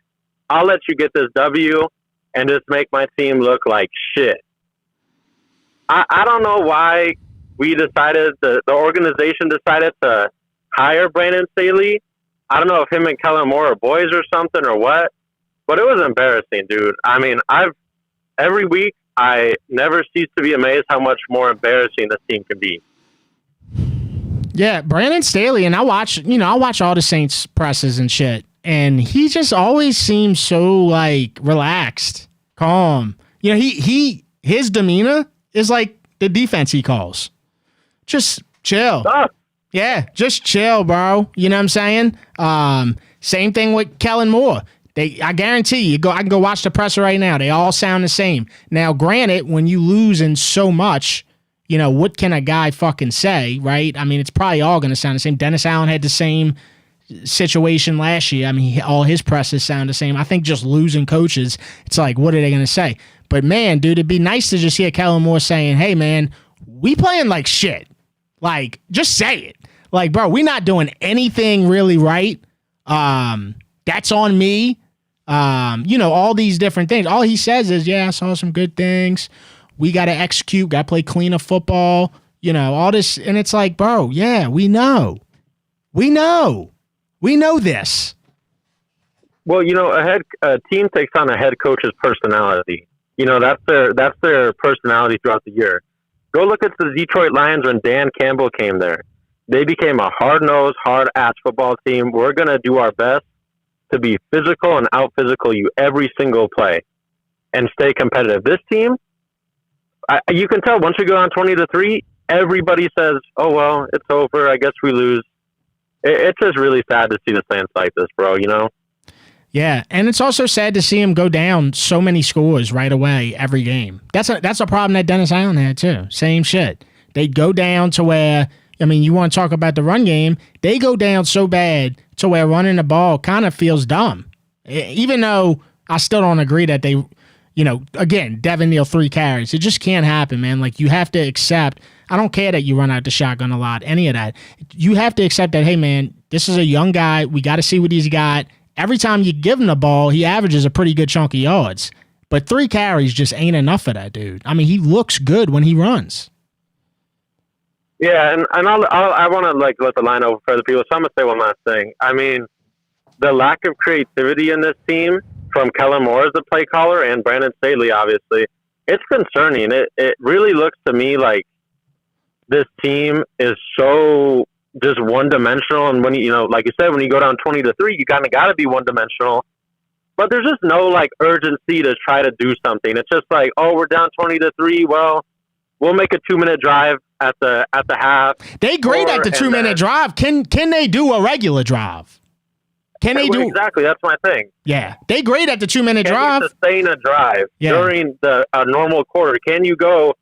I'll let you get this W and just make my team look like shit. I don't know why we decided, the organization decided to hire Brandon Staley. I don't know if him and Kellen Moore are boys or something or what, but it was embarrassing, dude. I mean, every week, I never cease to be amazed how much more embarrassing this team can be. Yeah, Brandon Staley, and I watch all the Saints presses and shit, and he just always seems so like relaxed, calm. You know, his demeanor is like the defense he calls. Just chill. Yeah, just chill, bro. You know what I'm saying? Same thing with Kellen Moore. I guarantee you, I can go watch the presser right now. They all sound the same. Now, granted, when you lose in so much, you know, what can a guy fucking say, right? I mean, it's probably all going to sound the same. Dennis Allen had the same situation last year. I mean, all his presses sound the same. I think just losing coaches, it's like, what are they going to say? But, man, dude, it'd be nice to just hear Kellen Moore saying, hey, man, we playing like shit. Like, just say it. Like, bro, we not doing anything really right. That's on me. You know, all these different things. All he says is, yeah, I saw some good things. We got to execute, got to play cleaner football, you know, all this. And it's like, bro, yeah, we know. We know this. Well, you know, a team takes on a head coach's personality. You know, that's their personality throughout the year. Go look at the Detroit Lions when Dan Campbell came there. They became a hard-nosed, hard-ass football team. We're going to do our best to be physical and out-physical you every single play and stay competitive. This team, you can tell once we go on 20-3, everybody says, oh, well, it's over. I guess we lose. It's just really sad to see the Saints like this, bro, you know? Yeah, and it's also sad to see him go down so many scores right away every game. That's a problem that Dennis Allen had, too. Same shit. They go down to where, I mean, you want to talk about the run game, they go down so bad to where running the ball kind of feels dumb. Even though I still don't agree that they, you know, again, Devin Neal 3 carries. It just can't happen, man. Like, you have to accept, I don't care that you run out the shotgun a lot, any of that. You have to accept that, hey, man, this is a young guy. We got to see what he's got. Every time you give him the ball, he averages a pretty good chunk of yards. But 3 carries just ain't enough for that dude. I mean, he looks good when he runs. Yeah, and I want to like let the line over for other people. So I'm gonna say one last thing. I mean, the lack of creativity in this team from Kellen Moore as the play caller and Brandon Staley, obviously, it's concerning. It really looks to me like this team is so just one dimensional. And when you know, like you said, when you go down 20-3, you kind of got to be one dimensional. But there's just no like urgency to try to do something. It's just like, oh, we're down 20-3. Well, we'll make a 2-minute drive at the half. They great at the 2-minute drive. Can they do a regular drive? Can they do exactly? That's my thing. Yeah, they great at the 2-minute drive. Can you sustain a drive during a normal quarter? Can you go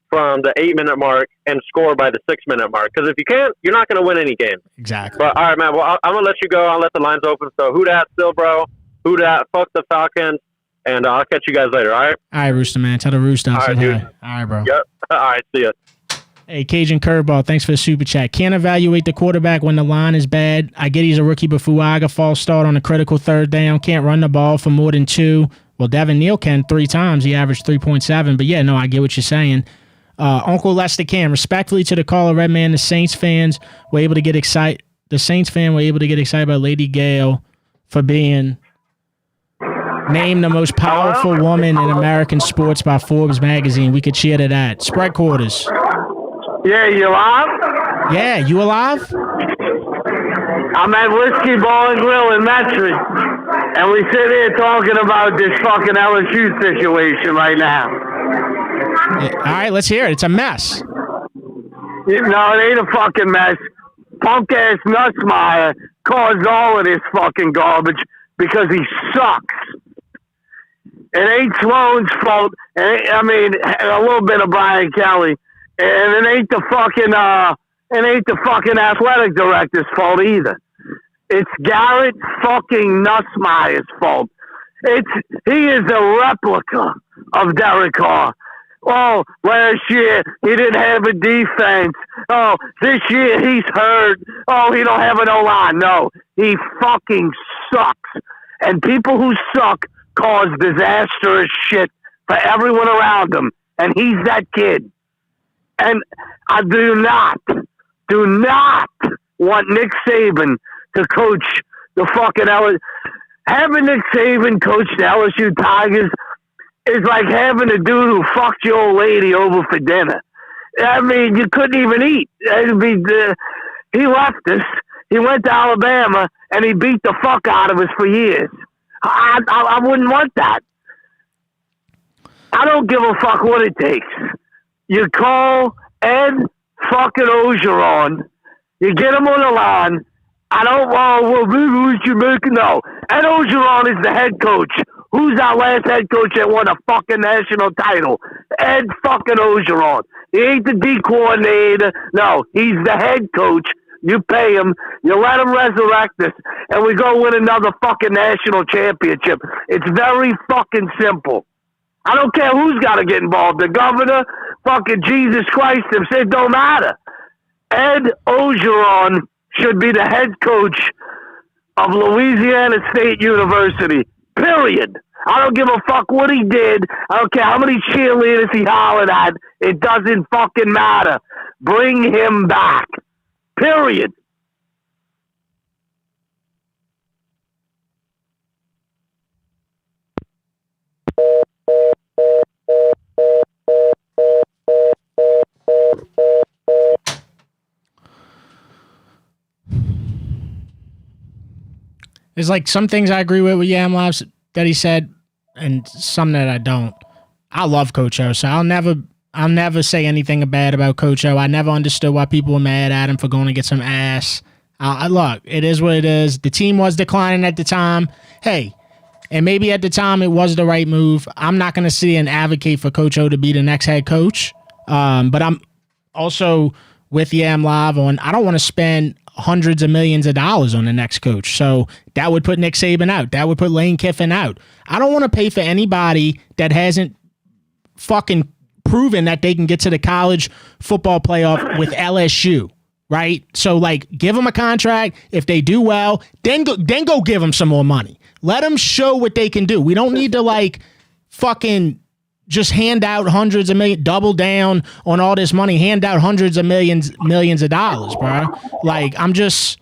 from the 8-minute mark and score by the 6-minute mark? Because if you can't, you're not going to win any game. Exactly. But all right, man. Well, I'm gonna let you go. I'll let the lines open. So who dat still, bro? Who dat? Fuck the Falcons. And I'll catch you guys later. All right. All right, Rooster man. Tell the Rooster. All right, dude. All right, bro. Yep. All right. See ya. Hey, Cajun Curveball, thanks for the super chat. Can't evaluate the quarterback when the line is bad. I get he's a rookie, but Fuaga false start on a critical 3rd down. Can't run the ball for more than 2. Well, Devin Neal can 3 times. He averaged 3.7. But, yeah, no, I get what you're saying. Uncle Lester can. Respectfully to the caller, Red Man, the Saints fans were able to get excited. The Saints fan were able to get excited about Lady Gail for being named the most powerful woman in American sports by Forbes magazine. We could cheer to that. Spread quarters. Yeah, you alive? Yeah, you alive? I'm at Whiskey Bar and Grill in Metairie, and we sit here talking about this fucking LSU situation right now. Yeah, all right, let's hear it. It's a mess. No, it ain't a fucking mess. Punk-ass Nussmeier caused all of this fucking garbage because he sucks. It ain't Sloan's fault. I mean, a little bit of Brian Kelly, and it ain't the fucking athletic director's fault either. It's Garrett fucking Nussmeier's fault. He is a replica of Derek Carr. Oh, last year he didn't have a defense. Oh, this year he's hurt. Oh, he don't have an O-line. No, he fucking sucks. And people who suck cause disastrous shit for everyone around him. And he's that kid. And I do not want Nick Saban to coach the fucking LSU. Having Nick Saban coach the LSU Tigers is like having a dude who fucked your old lady over for dinner. I mean, you couldn't even eat. He left us. He went to Alabama, and he beat the fuck out of us for years. I wouldn't want that. I don't give a fuck what it takes. You call Ed fucking Ogeron. You get him on the line. Maybe we should make it. No. Ed Ogeron is the head coach. Who's our last head coach that won a fucking national title? Ed fucking Ogeron. He ain't the D coordinator. No, he's the head coach. You pay him. You let him resurrect us, and we go win another fucking national championship. It's very fucking simple. I don't care who's got to get involved. The governor, fucking Jesus Christ, it don't matter. Ed Ogeron should be the head coach of Louisiana State University. Period. I don't give a fuck what he did. I don't care how many cheerleaders he hollered at. It doesn't fucking matter. Bring him back. Period. There's like some things I agree with Yam Labs that he said, and some that I don't. I love Coach O, so I'll never say anything bad about Coach O. I never understood why people were mad at him for going to get some ass. Look, it is what it is. The team was declining at the time. Hey, and maybe at the time it was the right move. I'm not going to sit and advocate for Coach O to be the next head coach, but I'm also with Yam Live on I don't want to spend hundreds of millions of dollars on the next coach. So that would put Nick Saban out. That would put Lane Kiffin out. I don't want to pay for anybody that hasn't fucking proven that they can get to the college football playoff with LSU, right? So, like, give them a contract. If they do well, then go give them some more money. Let them show what they can do. We don't need to, like, fucking just hand out hundreds of millions, double down on all this money, hand out hundreds of millions of dollars, bro. Like, I just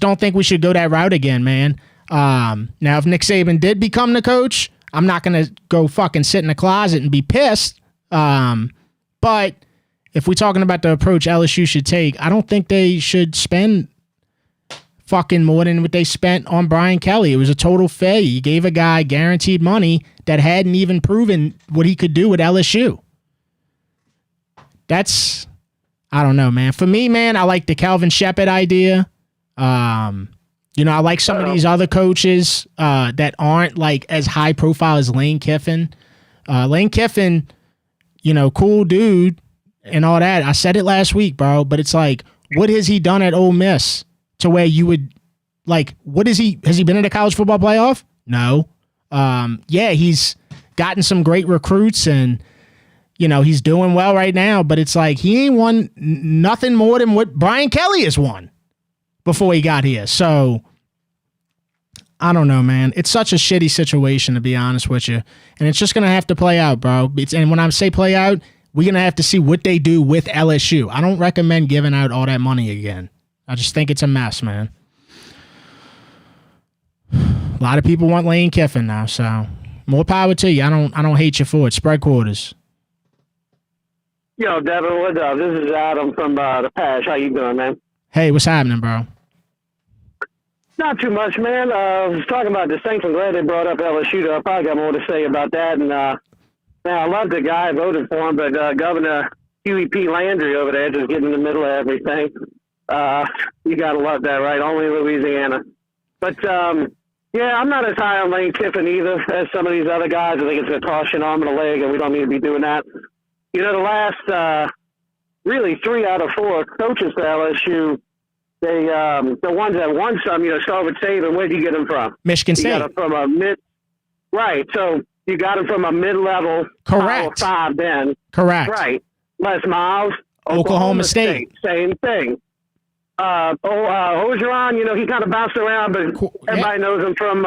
don't think we should go that route again, man. Now, if Nick Saban did become the coach, I'm not going to go fucking sit in a closet and be pissed. But if we're talking about the approach LSU should take, I don't think they should spend fucking more than what they spent on Brian Kelly. It was a total failure. You gave a guy guaranteed money that hadn't even proven what he could do with LSU. That's, I don't know, man. For me, man, I like the Calvin Shepard idea. I like some of these other coaches that aren't like as high profile as Lane Kiffin. Lane Kiffin, cool dude and all that. I said it last week, bro, but it's like, what has he done at Ole Miss to where you would like, has he been in the college football playoff? No. He's gotten some great recruits and, he's doing well right now, but it's like, he ain't won nothing more than what Brian Kelly has won before he got here. So I don't know, man. It's such a shitty situation, to be honest with you. And it's just going to have to play out, bro. And when I say play out, we're going to have to see what they do with LSU. I don't recommend giving out all that money again. I just think it's a mess, man. A lot of people want Lane Kiffin now, so more power to you. I don't hate you for it. Spread quarters. Yo, Devin, what's up? This is Adam from the Parish. How you doing, man? Hey, what's happening, bro? Not too much, man. I was talking about the Saints. I'm glad they brought up LSU. I probably got more to say about that. And man, I love the guy. I voted for him, but Governor Huey P. Landry over there just getting in the middle of everything. You got to love that, right? Only Louisiana. But, yeah, I'm not as high on Lane Kiffin either as some of these other guys. I think it's a caution arm and a leg, and we don't need to be doing that. You know, the last really 3 out of 4 coaches for LSU, they the ones that won some, you know, start with Saban. Where did you get them from? Michigan State. You got them from a mid, right? So you got them from a mid-level, correct? Power 5 then, correct? Right. Les Miles, Oklahoma State, same thing. Ogeron, you know, he kind of bounced around, but everybody knows him from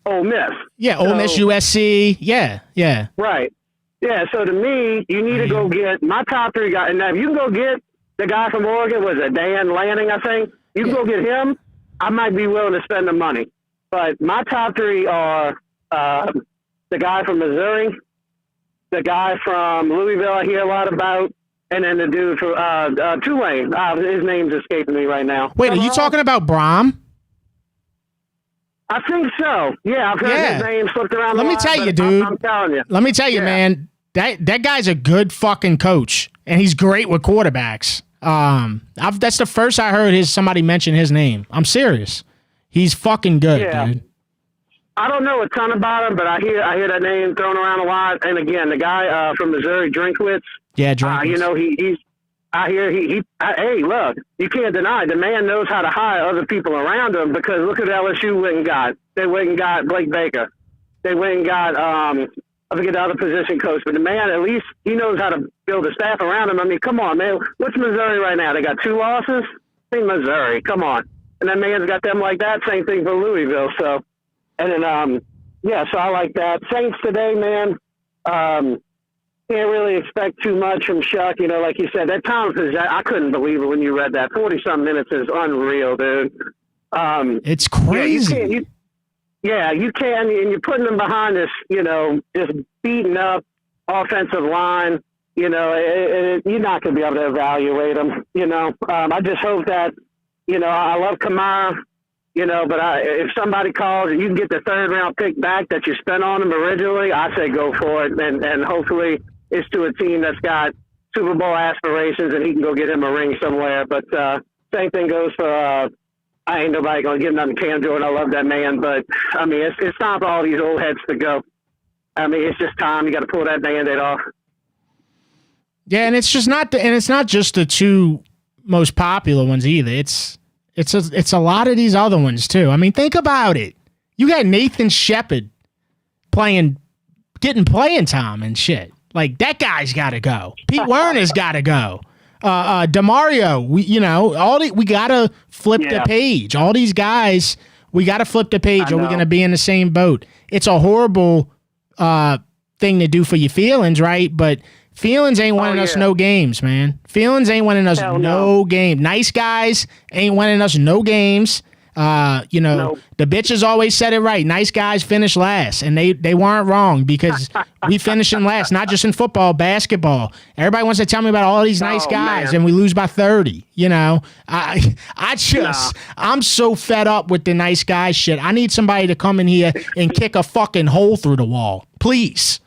Ole Miss. Yeah, Ole Miss, USC. Yeah. Right. Yeah, so to me, you need to go get my top 3 guys. And now if you can go get the guy from Oregon, was it Dan Lanning, I think? You can go get him, I might be willing to spend the money. But my top 3 are the guy from Missouri, the guy from Louisville I hear a lot about, and then the dude from Tulane. His name's escaping me right now. Wait, are you talking about Brom? I think so. Yeah, I've heard his name slipped around. Let me tell you, dude. I'm telling you. Let me tell you, man. That guy's a good fucking coach, and he's great with quarterbacks. That's the first I heard somebody mention his name. I'm serious. He's fucking good, dude. I don't know a ton about him, but I hear that name thrown around a lot. And again, the guy from Missouri, Drinkwitz. Yeah, Drinkwitz. You know, hey, look, you can't deny it. The man knows how to hire other people around him, because look at LSU went and got. They went and got Blake Baker. They went and got, I forget the other position coach, but the man, at least he knows how to build a staff around him. I mean, come on, man. What's Missouri right now? They got 2 losses? I think Missouri. Come on. And that man's got them like that. Same thing for Louisville. So, and then, so I like that. Saints today, man. Can't really expect too much from Shuck. You know, like you said, that Thomas, I couldn't believe it when you read that. 40-some minutes is unreal, dude. It's crazy. You can, and you're putting them behind this, you know, just beaten up offensive line. You know, you're not going to be able to evaluate them. You know, I just hope that, you know, I love Kamara, you know, but if somebody calls and you can get the 3rd round pick back that you spent on him originally, I say go for it, and hopefully it's to a team that's got Super Bowl aspirations and he can go get him a ring somewhere. But same thing goes for. I ain't nobody going to give nothing to Cam Jordan. I love that man. But, I mean, it's time for all these old heads to go. I mean, it's just time. You got to pull that Band-Aid off. Yeah, and it's not just the 2 most popular ones either. It's a lot of these other ones, too. I mean, think about it. You got Nathan Shepard getting playing time and shit. Like, that guy's got to go. Pete Werner's got to go. DeMario, we gotta flip the page. All these guys, we gotta flip the page, or we're gonna be in the same boat. It's a horrible thing to do for your feelings, right? But feelings ain't winning us no games, man. Feelings ain't winning us no game. Nice guys ain't winning us no games. The bitches always said it right. Nice guys finish last, and they weren't wrong, because we finish in last, not just in football, basketball. Everybody wants to tell me about all these nice guys, and we lose by 30. You know, I'm so fed up with the nice guy shit. I need somebody to come in here and kick a fucking hole through the wall, please.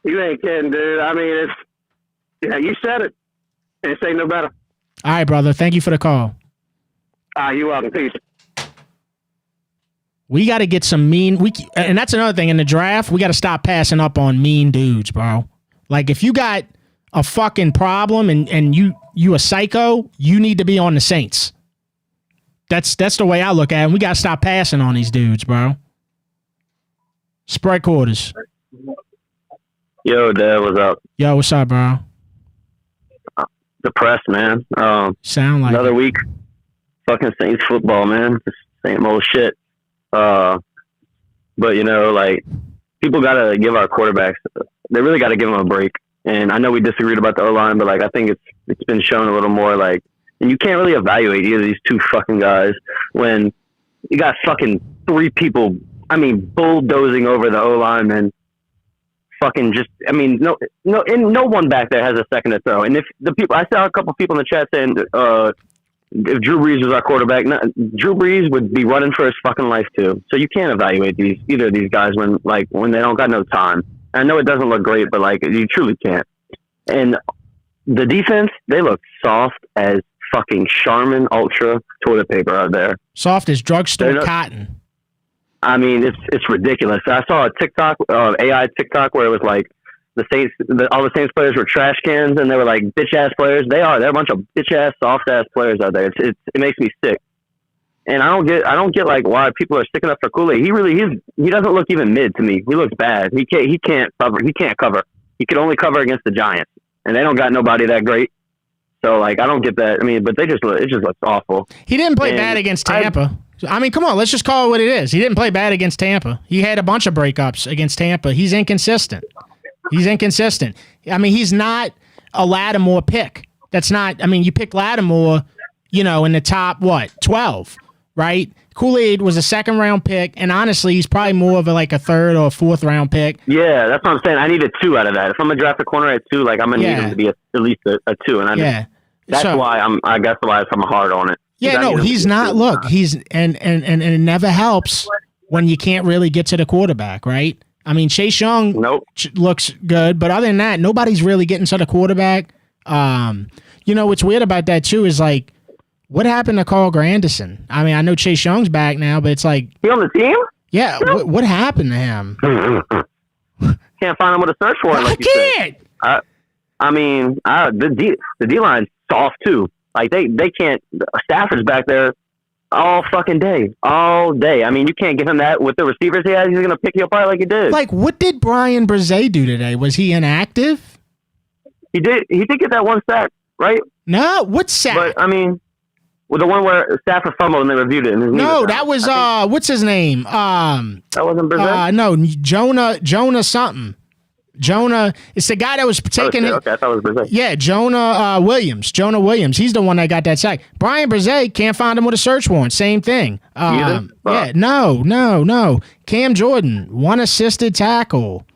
You ain't kidding, dude. I mean, you said it. It ain't no better. All right, brother. Thank you for the call. You're welcome. Peace. We got to get some and that's another thing in the draft. We got to stop passing up on mean dudes, bro. Like, if you got a fucking problem and you a psycho, you need to be on the Saints. That's the way I look at it. And we got to stop passing on these dudes, bro. Spread quarters. Yo, Dad, what's up? Yo, what's up, bro? Depressed, man. Sound like another week. Fucking Saints football, man. Just same old shit. But, you know, like, people got to give our quarterbacks, they really got to give them a break. And I know we disagreed about the O-line, but, like, I think it's been shown a little more, like, and you can't really evaluate either of these 2 fucking guys when you got fucking 3 people, bulldozing over the O-line, and fucking just, no one back there has a second to throw. And if the people, I saw a couple people in the chat saying, if Drew Brees was our quarterback, Drew Brees would be running for his fucking life too. So you can't evaluate either of these guys when they don't got no time. I know it doesn't look great, but like, you truly can't. And the defense, they look soft as fucking Charmin Ultra toilet paper out there. Soft as drugstore cotton. I mean, it's ridiculous. I saw a TikTok, AI TikTok, where it was like all the Saints players were trash cans, and they were like bitch ass players. They're a bunch of bitch ass, soft ass players out there. It makes me sick. And I don't get like why people are sticking up for Kool-Aid. He doesn't look even mid to me. He looks bad. He can't cover. He can only cover against the Giants, and they don't got nobody that great. So like, I don't get that. I mean, but it just looks awful. He didn't play bad against Tampa. I mean, come on, let's just call it what it is. He didn't play bad against Tampa. He had a bunch of breakups against Tampa. He's inconsistent. I mean, he's not a Lattimore pick. That's not. I mean, you pick Lattimore, in the top 12. Right? Kool-Aid was a second round pick, and honestly, he's probably more of a third or fourth round pick. Yeah, that's what I'm saying. I need a 2 out of that. If I'm gonna draft a corner at 2, like I'm gonna need him to be at least a 2, and that's why I'm hard on it. Yeah, no, he's not. Look, he's and it never helps when you can't really get to the quarterback, right? I mean, Chase Young looks good, but other than that, nobody's really getting to the quarterback. What's weird about that too is like, what happened to Carl Granderson? I mean, I know Chase Young's back now, but it's like... He on the team? Yeah, what happened to him? Can't find him with a search warrant. I can't! I mean, the D-line's soft, too. Like, they can't... Stafford's back there all fucking day. All day. I mean, you can't give him that with the receivers he has. He's going to pick you apart like he did. Like, what did Brian Brzee do today? Was he inactive? He did get that one sack, right? No, what sack? But, I mean... Well, the one where Stafford fumbled and they reviewed it. No, that was what's his name? That wasn't Brzee? No, Jonah something. Jonah, it's the guy that was taking it. Okay, I thought it was Brzee. Yeah, Jonah Williams. He's the one that got that sack. Brian Brzee can't find him with a search warrant. Same thing. Yeah, no. Cam Jordan, 1 assisted tackle.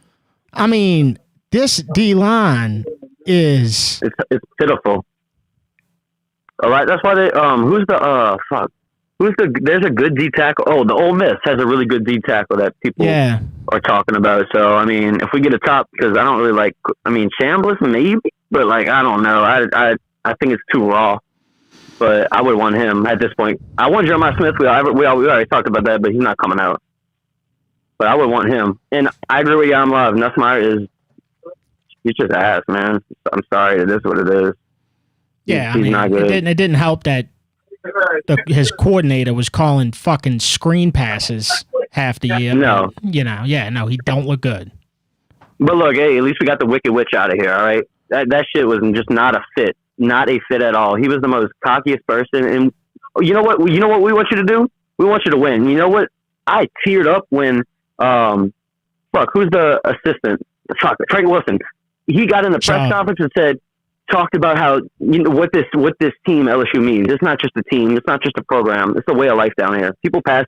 I mean, this D line is it's pitiful. All right, that's why they there's a good D tackle. Oh, the Ole Miss has a really good D tackle that people are talking about. So I mean, if we get a top, because I don't really like. I mean, Chambliss maybe, but like I don't know. I think it's too raw. But I would want him at this point. I want Jeremiah Smith. We already talked about that, but he's not coming out. But I would want him. And I agree with Jan Love. Nussmeier he's just ass, man. I'm sorry, it is what it is. Yeah, I mean, it didn't help that his coordinator was calling fucking screen passes half the year. No. He don't look good. But look, hey, at least we got the Wicked Witch out of here, all right? That shit was just not a fit at all. He was the most cockiest person. And you know what we want you to do? We want you to win. You know what? I teared up when, who's the assistant? Frank Wilson. He got in the press conference and talked about how what this team LSU means. It's not just a team. It's not just a program. It's a way of life down here. People pass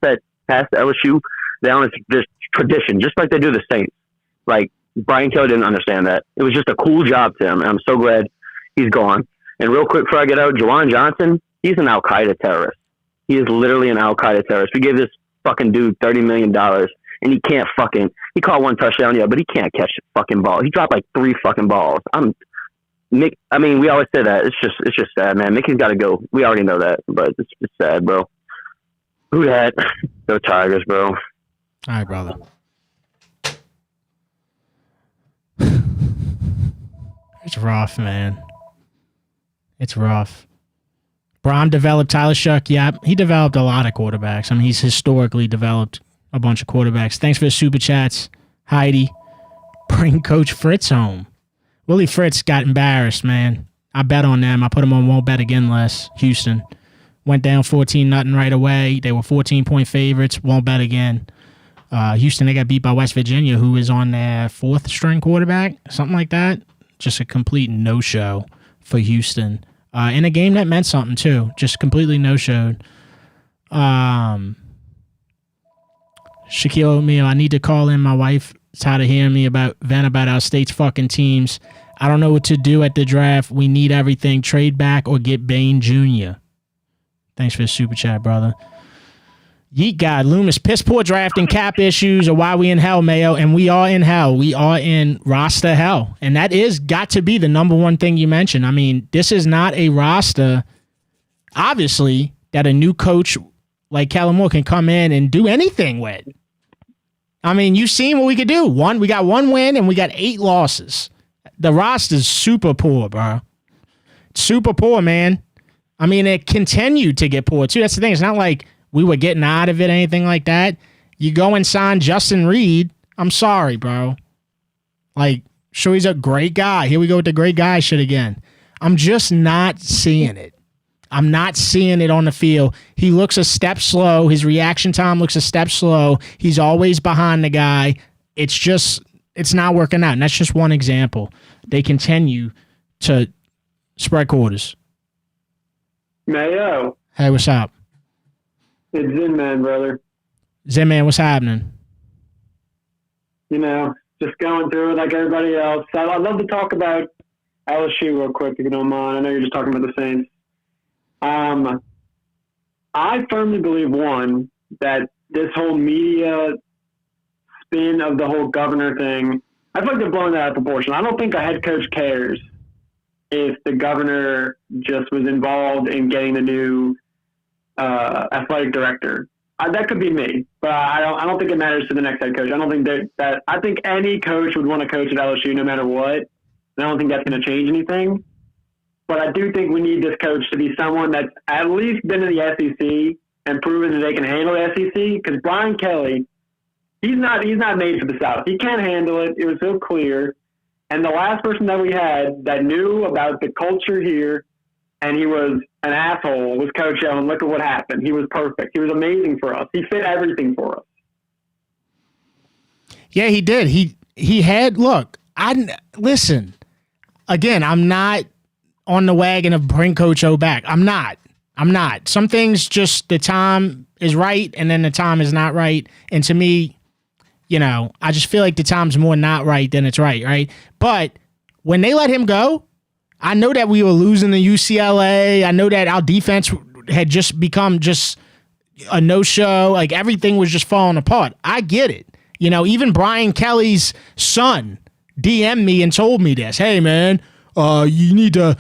LSU down as this tradition, just like they do the Saints. Like Brian Kelly didn't understand that. It was just a cool job to him, and I'm so glad he's gone. And real quick before I get out, Juwan Johnson, he's an Al Qaeda terrorist. He is literally an Al Qaeda terrorist. We gave this fucking dude $30 million, and he can't he caught 1 touchdown, but he can't catch a fucking ball. He dropped like 3 fucking balls. Mick, I mean, we always say that. It's just sad, man. Mickey's got to go. We already know that, but it's just sad, bro. Who that? Go Tigers, bro. All right, brother. It's rough, man. It's rough. Braun developed Tyler Shuck. Yeah, he developed a lot of quarterbacks. I mean, he's historically developed a bunch of quarterbacks. Thanks for the super chats, Heidi. Bring Coach Fritz home. Willie Fritz got embarrassed, man. I bet on them. I put them on won't bet again less. Houston went down 14-0 right away. They were 14-point favorites. Won't bet again. Houston, they got beat by West Virginia, who is on their 4th string quarterback, something like that. Just a complete no-show for Houston. In a game that meant something, too. Just completely no-showed. Shaquille O'Neal, I need to call in my wife. It's tired of hearing me vent about our state's fucking teams. I don't know what to do at the draft. We need everything. Trade back or get Bain Jr. Thanks for the super chat, brother. Yeet God, Loomis, piss poor drafting, cap issues, or why we in hell, Mayo. And we are in hell. We are in roster hell. And that is got to be the number one thing you mentioned. I mean, this is not a roster obviously, that a new coach like Kellen Moore can come in and do anything with. I mean, you've seen what we could do. We got 1 win and we got 8 losses. The roster's super poor, bro. Super poor, man. I mean, it continued to get poor, too. That's the thing. It's not like we were getting out of it, anything like that. You go and sign Justin Reed. I'm sorry, bro. Like, sure, he's a great guy. Here we go with the great guy shit again. I'm just not seeing it. I'm not seeing it on the field. He looks a step slow. His reaction time looks a step slow. He's always behind the guy. It's not working out. And that's just one example. They continue to spread quarters. Mayo. Hey, what's up? It's Zin Man, brother. Zin Man, what's happening? You know, just going through it like everybody else. I'd love to talk about LSU real quick, if you don't mind. I know you're just talking about the Saints. I firmly believe, one, that this whole media spin of the whole governor thing, I feel like they're blowing that out of proportion. I don't think a head coach cares if the governor just was involved in getting the new athletic director. That could be me, but I don't think it matters to the next head coach. I don't think that I think any coach would want to coach at LSU no matter what. And I don't think that's going to change anything. But I do think we need this coach to be someone that's at least been in the SEC and proven that they can handle the SEC. Because Brian Kelly, he's not made for the South. He can't handle it. It was so clear. And the last person that we had that knew about the culture here and he was an asshole was Coach O, and look at what happened. He was perfect. He was amazing for us. He fit everything for us. Yeah, he did. He had, look, listen, again, I'm not on the wagon of bring Coach O back. I'm not. Some things just the time is right and then the time is not right. And to me, you know, I just feel like the time's more not right than it's right? But when they let him go, I know that we were losing to UCLA. I know that our defense had just become just a no-show. Like, everything was just falling apart. I get it. You know, even Brian Kelly's son DM'd me and told me this. Hey, man, you need to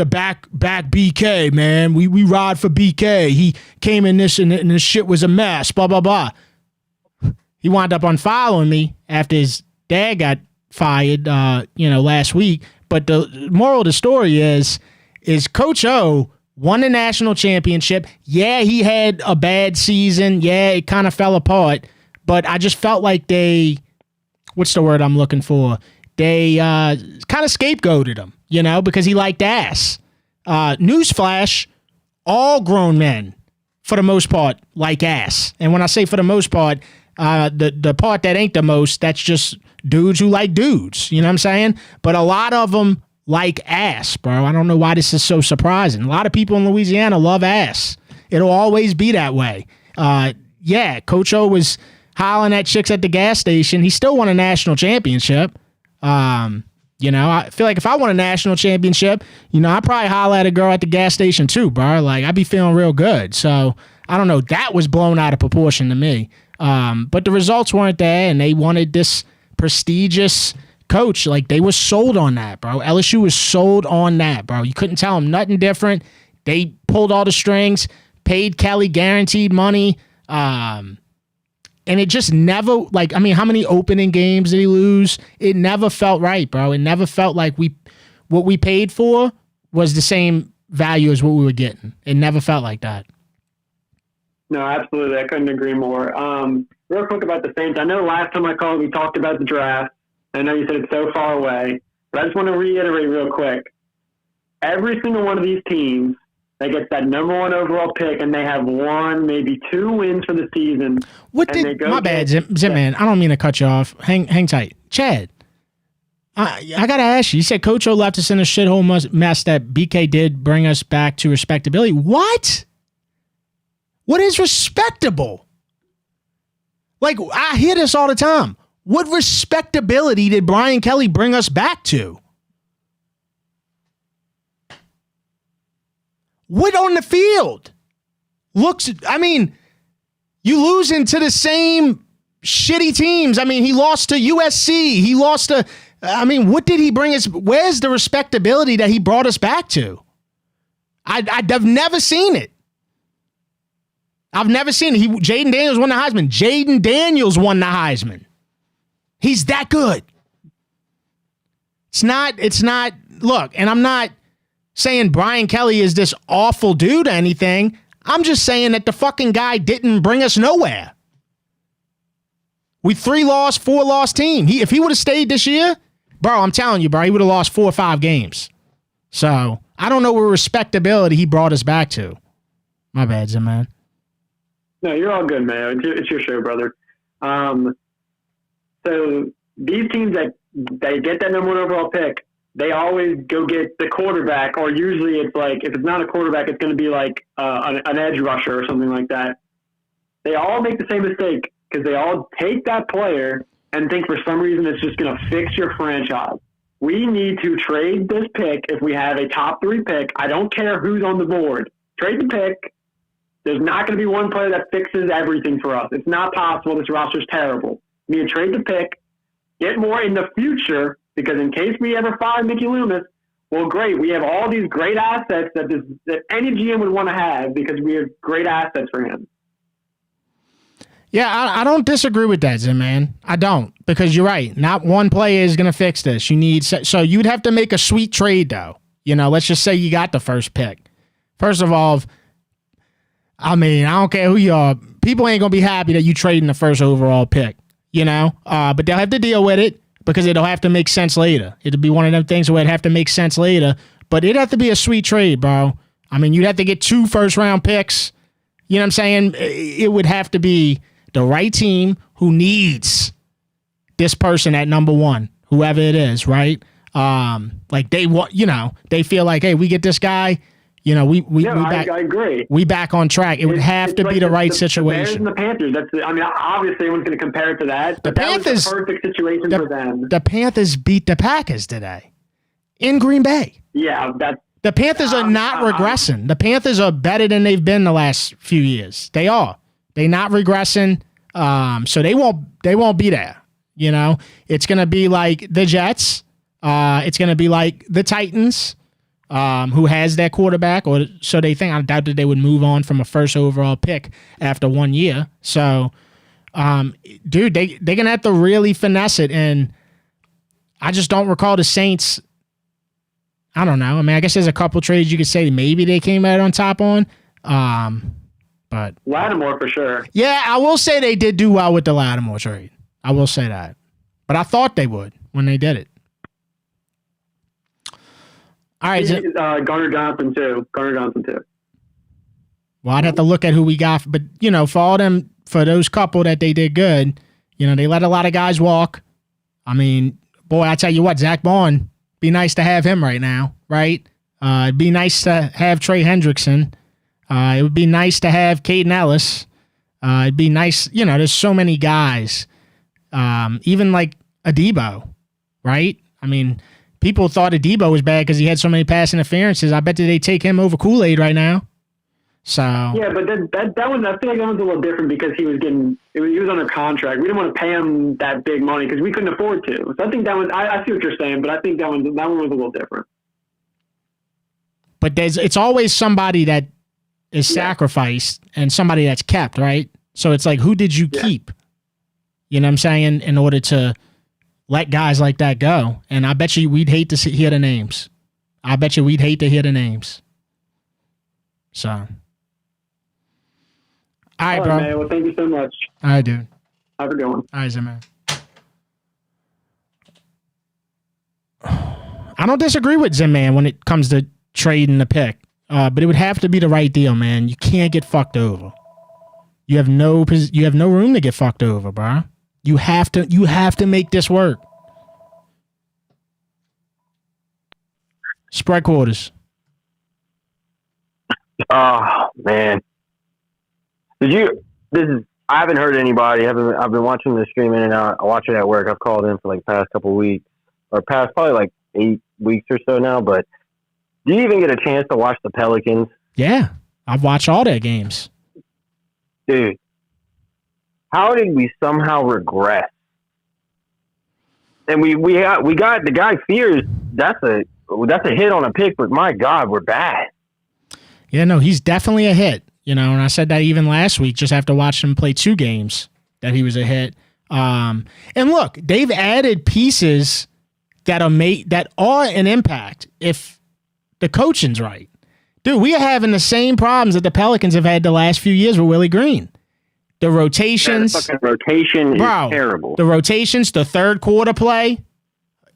back BK, man. We ride for BK. He came in this and this shit was a mess, blah, blah, blah. He wound up unfollowing me after his dad got fired, last week. But the moral of the story is Coach O won the national championship. Yeah, he had a bad season. Yeah, it kind of fell apart. But I just felt like what's the word I'm looking for? They kind of scapegoated him, because he liked ass. Newsflash, all grown men, for the most part, like ass. And when I say for the most part, the part that ain't the most, that's just dudes who like dudes. You know what I'm saying? But a lot of them like ass, bro. I don't know why this is so surprising. A lot of people in Louisiana love ass. It'll always be that way. Coach O was hollering at chicks at the gas station. He still won a national championship. I feel like if I won a national championship, I'd probably holler at a girl at the gas station too, bro. Like, I'd be feeling real good. So, I don't know. That was blown out of proportion to me. But the results weren't there, and they wanted this prestigious coach. Like, they were sold on that, bro. LSU was sold on that, bro. You couldn't tell them nothing different. They pulled all the strings, paid Kelly guaranteed money, and it just never, how many opening games did he lose? It never felt right, bro. It never felt like what we paid for was the same value as what we were getting. It never felt like that. No, absolutely. I couldn't agree more. Real quick about the Saints. I know last time I called, we talked about the draft. I know you said it's so far away, but I just want to reiterate real quick. Every single one of these teams that gets that number 1 overall pick, and they have 1, maybe 2 wins for the season. My bad, Zim man. I don't mean to cut you off. Hang tight. Chad, I got to ask you. You said Coach O left us in a shithole mess that BK did bring us back to respectability. What? What is respectable? Like, I hear this all the time. What respectability did Brian Kelly bring us back to? What on the field? You losing to the same shitty teams. He lost to USC. He lost to, what did he bring us? Where's the respectability that he brought us back to? I've never seen it. I've never seen it. Jaden Daniels won the Heisman. Jaden Daniels won the Heisman. He's that good. It's not, look, and I'm not saying Brian Kelly is this awful dude or anything. I'm just saying that the fucking guy didn't bring us nowhere. We 4-loss team. If he would have stayed this year, bro, I'm telling you, bro, he would have lost 4 or 5 games. So I don't know what respectability he brought us back to. My bad, Zim, man. No, you're all good, man. It's your show, brother. So these teams that they get that number 1 overall pick, they always go get the quarterback, or usually it's like, if it's not a quarterback, it's going to be like an edge rusher or something like that. They all make the same mistake because they all take that player and think for some reason it's just going to fix your franchise. We need to trade this pick if we have a top 3 pick. I don't care who's on the board. Trade the pick. There's not going to be one player that fixes everything for us. It's not possible. This roster's terrible. We need to trade the pick, get more in the future, because in case we ever fire Mickey Loomis, well, great. We have all these great assets that any GM would want to have because we have great assets for him. Yeah, I don't disagree with that, Zim, man. I don't, because you're right. Not one player is going to fix this. So you'd have to make a sweet trade, though. Let's just say you got the first pick. First of all, I don't care who you are. People ain't going to be happy that you trading the first overall pick, but they'll have to deal with it because it'll have to make sense later. It'll be one of them things where it'd have to make sense later, but it'd have to be a sweet trade, bro. You'd have to get 2 first-round picks. You know what I'm saying? It would have to be the right team who needs this person at number 1, whoever it is, right? Like they want, they feel like, hey, we get this guy, I agree. We back on track. It would have to be the right situation. The Bears and the Panthers. Obviously, everyone's going to compare it to that. But that was the perfect situation for them. The Panthers beat the Packers today in Green Bay. Yeah, the Panthers are not regressing. The Panthers are better than they've been the last few years. They are. They're not regressing. So they won't be there. It's going to be like the Jets. It's going to be like the Titans. Who has their quarterback, or so they think. I doubt that they would move on from a first overall pick after 1 year. So, dude, they're going to have to really finesse it. And I just don't recall the Saints. I don't know. I guess there's a couple trades you could say maybe they came out on top on. But Lattimore for sure. Yeah, I will say they did do well with the Lattimore trade. I will say that. But I thought they would when they did it. All right, Garner Johnson too. Well, I'd have to look at who we got, but for those couple that they did good, they let a lot of guys walk. Boy, I tell you what, Zach Bond, be nice to have him right now, right? It'd be nice to have Trey Hendrickson. It would be nice to have Caden Ellis. It'd be nice, there's so many guys, even like Adebo, right? People thought Adebo was bad because he had so many pass interferences. I bet that they take him over Kool-Aid right now. So yeah, but that one, I feel like that one's a little different because he was under contract. We didn't want to pay him that big money because we couldn't afford to. So I think that one, I see what you're saying, but I think that one was a little different. But it's always somebody that is sacrificed and somebody that's kept, right? So it's like, who did you keep? You know what I'm saying? In order to let guys like that go. And I bet you we'd hate to hear the names. So. All right, bro. Man. Well, thank you so much. All right, dude. Have a good one. All right, man. I don't disagree with Zim, man, when it comes to trading the pick. But it would have to be the right deal, man. You can't get fucked over. You have no room to get fucked over, bro. You have to make this work. Spread quarters. Oh man. I haven't heard anybody. I've been watching the stream in and out. I watch it at work. I've called in for like the past couple weeks, or past probably like 8 weeks or so now. But do you even get a chance to watch the Pelicans? Yeah, I've watched all their games. Dude, how did we somehow regress? And we got the guy Fears. That's a hit on a pick, but my God, we're bad. Yeah, no, he's definitely a hit. And I said that even last week, just after watching him play 2 games, that he was a hit. And look, they've added pieces that are an impact if the coaching's right. Dude, we are having the same problems that the Pelicans have had the last few years with Willie Green. The rotations. The fucking rotation is terrible. The rotations, the third quarter play.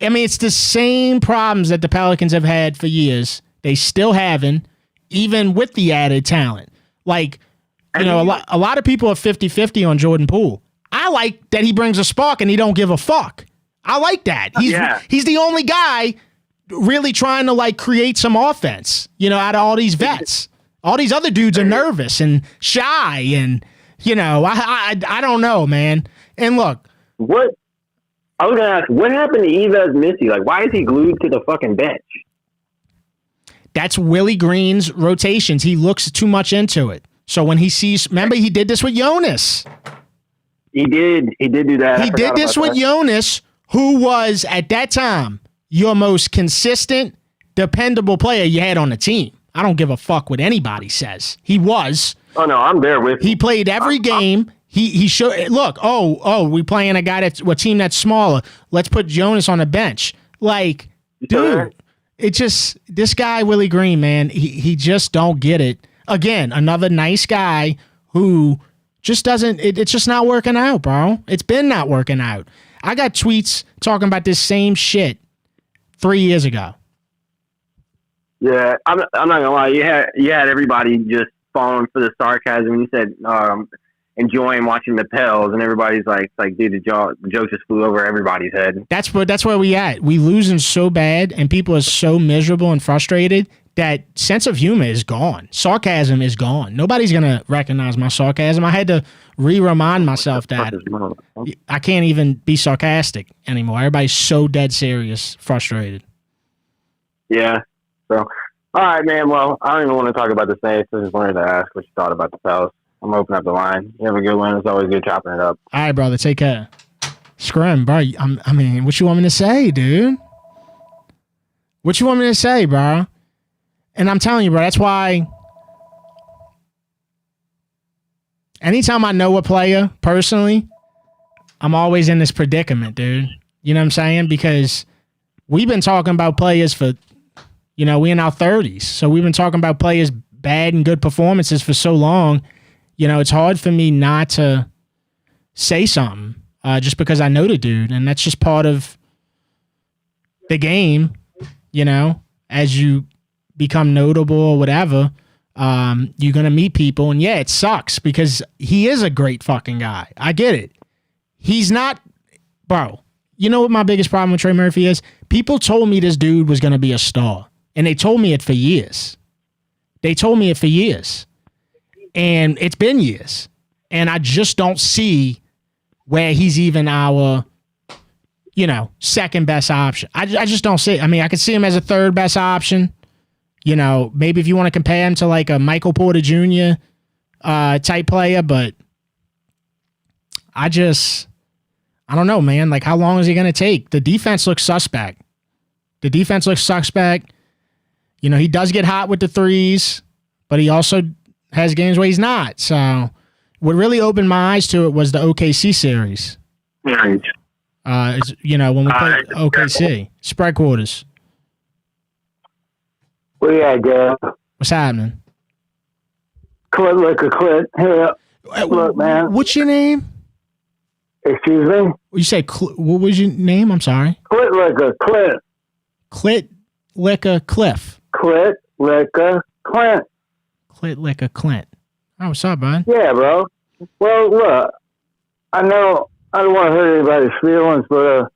I mean, it's the same problems that the Pelicans have had for years. They still haven't, even with the added talent. Like, a lot of people are 50-50 on Jordan Poole. I like that he brings a spark and he don't give a fuck. I like that. He's the only guy really trying to like create some offense, out of all these vets. All these other dudes are nervous and shy and, I don't know, man. And look. What? I was going to ask, what happened to Yves Missy? Like, why is he glued to the fucking bench? That's Willie Green's rotations. He looks too much into it. So when he sees, remember he did this with Jonas. He did do that. He did this with Jonas, who was at that time your most consistent, dependable player you had on the team. I don't give a fuck what anybody says. He was. Oh no, I'm there with you. He played every game. He showed. Look, we playing a guy a team that's smaller. Let's put Jonas on the bench. Like, dude, this guy Willie Green, man, he just don't get it. Again, another nice guy who just doesn't. It's just not working out, bro. It's been not working out. I got tweets talking about this same shit 3 years ago. Yeah, I'm not gonna lie. You had everybody just falling for the sarcasm. You said enjoying watching the Pels, and everybody's like, dude, the joke just flew over everybody's head. That's where we at. We losing so bad, and people are so miserable and frustrated that sense of humor is gone. Sarcasm is gone. Nobody's gonna recognize my sarcasm. I had to remind myself that I can't even be sarcastic anymore. Everybody's so dead serious, frustrated. Yeah. So, all right, man. Well, I don't even want to talk about the Saints. I just wanted to ask what you thought about the Pels. I'm gonna open up the line. You have a good one. It's always good chopping it up. All right, brother. Take care. Scrim, bro. I mean, what you want me to say, dude? What you want me to say, bro? And I'm telling you, bro, that's why anytime I know a player personally, I'm always in this predicament, dude. You know what I'm saying? Because we've been talking about players for, we in our 30s. So we've been talking about players' bad and good performances for so long. It's hard for me not to say something just because I know the dude. And that's just part of the game, as you become notable or whatever, you're going to meet people. And yeah, it sucks because he is a great fucking guy. I get it. He's not, bro. You know what my biggest problem with Trey Murphy is? People told me this dude was going to be a star. And they told me it for years. And it's been years. And I just don't see where he's even our, second best option. I just don't see it. I mean, I could see him as a third best option. Maybe if you want to compare him to like a Michael Porter Jr. Type player, but I don't know, man. Like, how long is he going to take? The defense looks suspect. He does get hot with the threes, but he also has games where he's not. So what really opened my eyes to it was the OKC series. Right. When we played OKC. Spread quarters. What do you got, Jeff? What's happening? Clit. Hey, look, man. What's your name? Excuse me? You said, what was your name? I'm sorry. Clit. Clit Liquor Cliff. Clit Liquor Clint. Clit Liquor Clint. Oh, what's up, bud? Yeah, bro. Well, look, I know I don't want to hurt anybody's feelings, but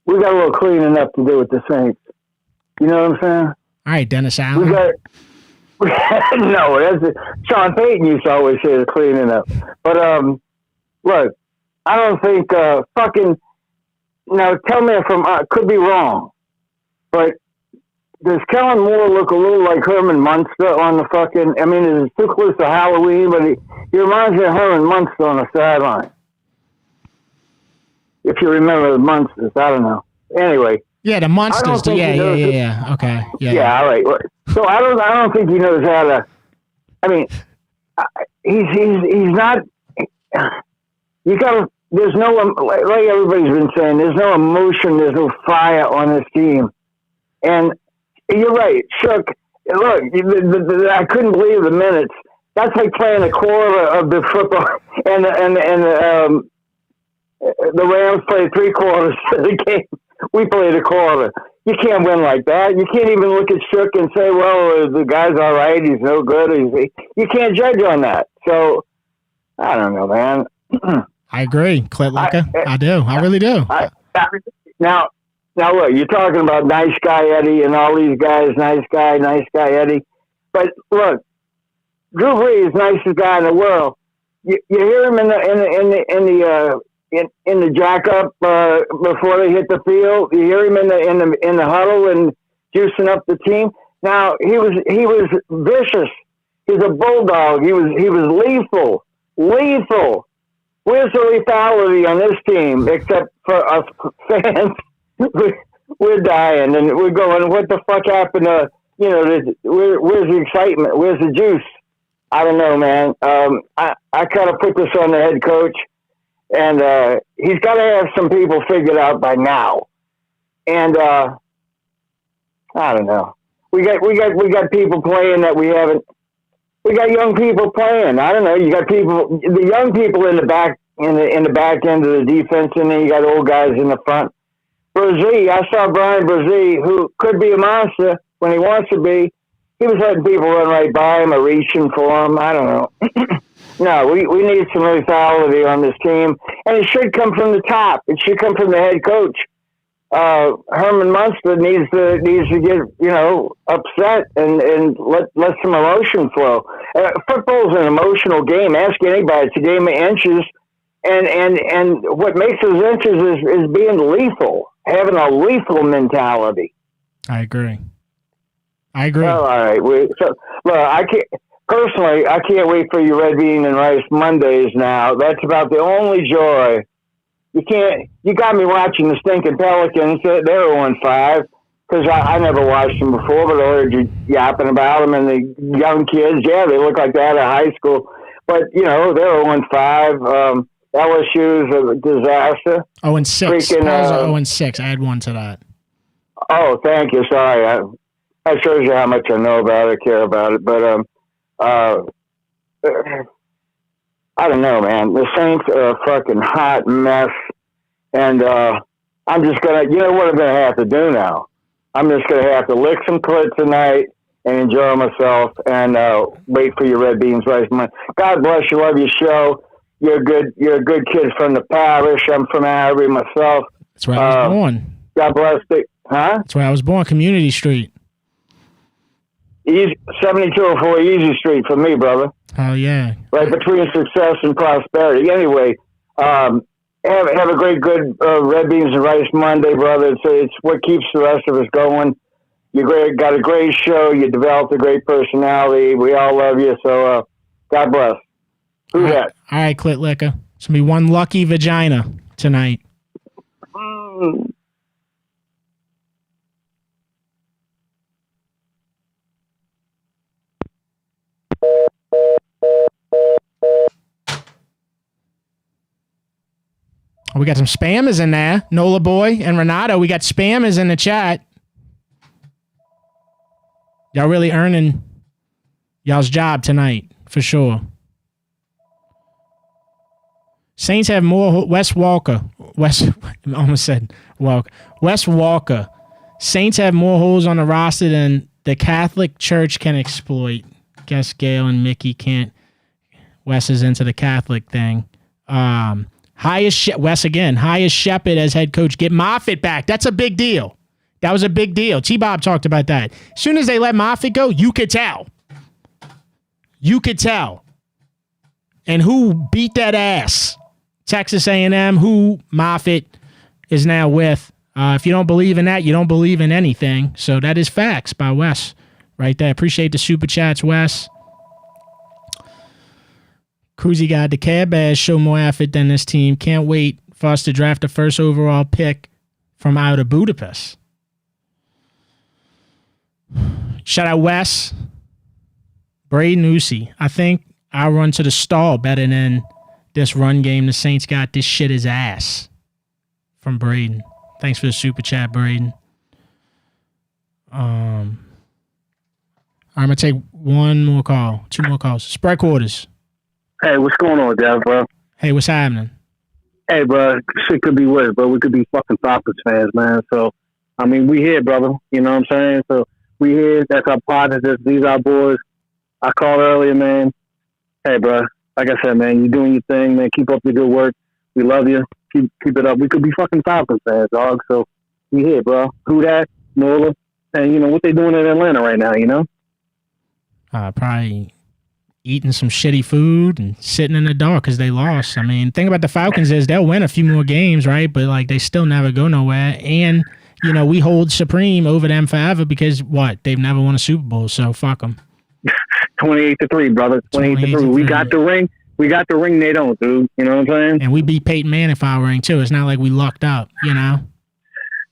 we got a little cleaning up to do with the Saints. You know what I'm saying? All right, Dennis Allen. No, that's Sean Payton used to always say the cleaning up. But look, I don't think now tell me if I could be wrong, but does Kellen Moore look a little like Herman Munster on the fucking? I mean, it's too close to Halloween, but he reminds me of Herman Munster on the sideline. If you remember the Munsters, I don't know. Anyway. Yeah, the Munsters. Yeah. Okay. Yeah. Yeah. All right. So I don't think he knows how to I mean, he's not. You got. There's no, like everybody's been saying, there's no emotion, there's no fire on this team. And you're right, Shook. Look, I couldn't believe the minutes. That's like playing a quarter of the football, and the Rams played 3 quarters of the game. We played a quarter. You can't win like that. You can't even look at Shook and say, well, the guy's all right. He's no good. You can't judge on that. So, I don't know, man. I agree, Clint Licka. I do. I really do. Now, look, you're talking about nice guy Eddie and all these guys, nice guy Eddie. But look, Drew Brees, nicest guy in the world. You hear him in the jack up before they hit the field. You hear him in the huddle and juicing up the team. Now he was vicious. He's a bulldog. He was lethal. Where's the lethality on this team? Except for us fans, we're dying and we're going. What the fuck happened to where's the excitement? Where's the juice? I don't know, man. I kind of put this on the head coach, and he's got to have some people figured out by now. And I don't know. We got people playing that we haven't. We got young people playing. I don't know. You got the young people in the back in the back end of the defense, and then you got old guys in the front. Brzee, I saw Brian Brzee, who could be a monster when he wants to be. He was letting people run right by him or reaching for him. I don't know. No, we need some lethality on this team, and it should come from the top. It should come from the head coach. Herman Munster needs to get upset and let some emotion flow. Football's an emotional game. Ask anybody. It's a game of inches, and what makes those inches is being lethal, having a lethal mentality. I agree. Well, all right. I can't wait for your red bean and rice Mondays now. That's about the only joy. You got me watching the stinking Pelicans. They're 0-5 because I never watched them before, but I heard you yapping about them and the young kids. Yeah, they look like they out of high school, but they're 0-5. LSU's a disaster. 0-6. Pels are 0-6. I had one to that. Oh, thank you. Sorry, that shows you how much I know about it, care about it. But I don't know, man. The Saints are a fucking hot mess, and I'm just gonna. You know what I'm gonna have to do now? I'm just gonna have to lick some clit tonight and enjoy myself, and wait for your red beans, rice. God bless you. Love your show. You're a good kid from the parish. I'm from Harry myself. That's where I was born. God bless it. Huh? That's where I was born. Community Street. 7204 Easy Street for me, brother. Oh yeah. Right between success and prosperity. Anyway, have a good red beans and rice Monday, brother. It's what keeps the rest of us going. Got a great show. You developed a great personality. We all love you. So God bless. Who's that? All right, Clit Liquor. It's gonna be one lucky vagina tonight. We got some spammers in there. Nola Boy and Renato. We got spammers in the chat. Y'all really earning y'all's job tonight, for sure. Saints have more. Wes Walker. Saints have more holes on the roster than the Catholic Church can exploit. Guess Gail and Mickey can't. Wes is into the Catholic thing. Highest Shepard as head coach. Get Moffitt back. That's a big deal. That was a big deal. T-Bob talked about that. As soon as they let Moffitt go, you could tell. And who beat that ass? Texas A&M, who Moffitt is now with. If you don't believe in that, you don't believe in anything. So that is facts by Wes right there. Appreciate the super chats, Wes. Cruzy God, the Cab Bears show more effort than this team. Can't wait for us to draft the first overall pick from out of Budapest. Shout out Wes. Braden Usi. I think I'll run to the stall better than this run game the Saints got. This shit is ass. From Braden. Thanks for the super chat, Braden. I'm going to take one more call. Two more calls. Spread quarters. Hey, what's going on, Dev, bro? Hey, what's happening? Hey, bro, shit could be worse, bro. We could be fucking Falcons fans, man. So, I mean, we here, brother. You know what I'm saying? So, we here. That's our partners. These are our boys. I called earlier, man. Hey, bro. Like I said, man, you're doing your thing, man. Keep up the good work. We love you. Keep it up. We could be fucking Falcons fans, dog. So, we here, bro. Who that? Nola. And, you know, what they doing in Atlanta right now, you know? Probably eating some shitty food and sitting in the dark because they lost. I mean, the thing about the Falcons is they'll win a few more games, right? But, like, they still never go nowhere. And, you know, we hold supreme over them forever because, what? They've never won a Super Bowl, so fuck them. 28-3, brother. 28-3. We got the ring. We got the ring. They don't, dude. You know what I'm saying? And we beat Peyton Manning for our ring, too. It's not like we lucked up, you know?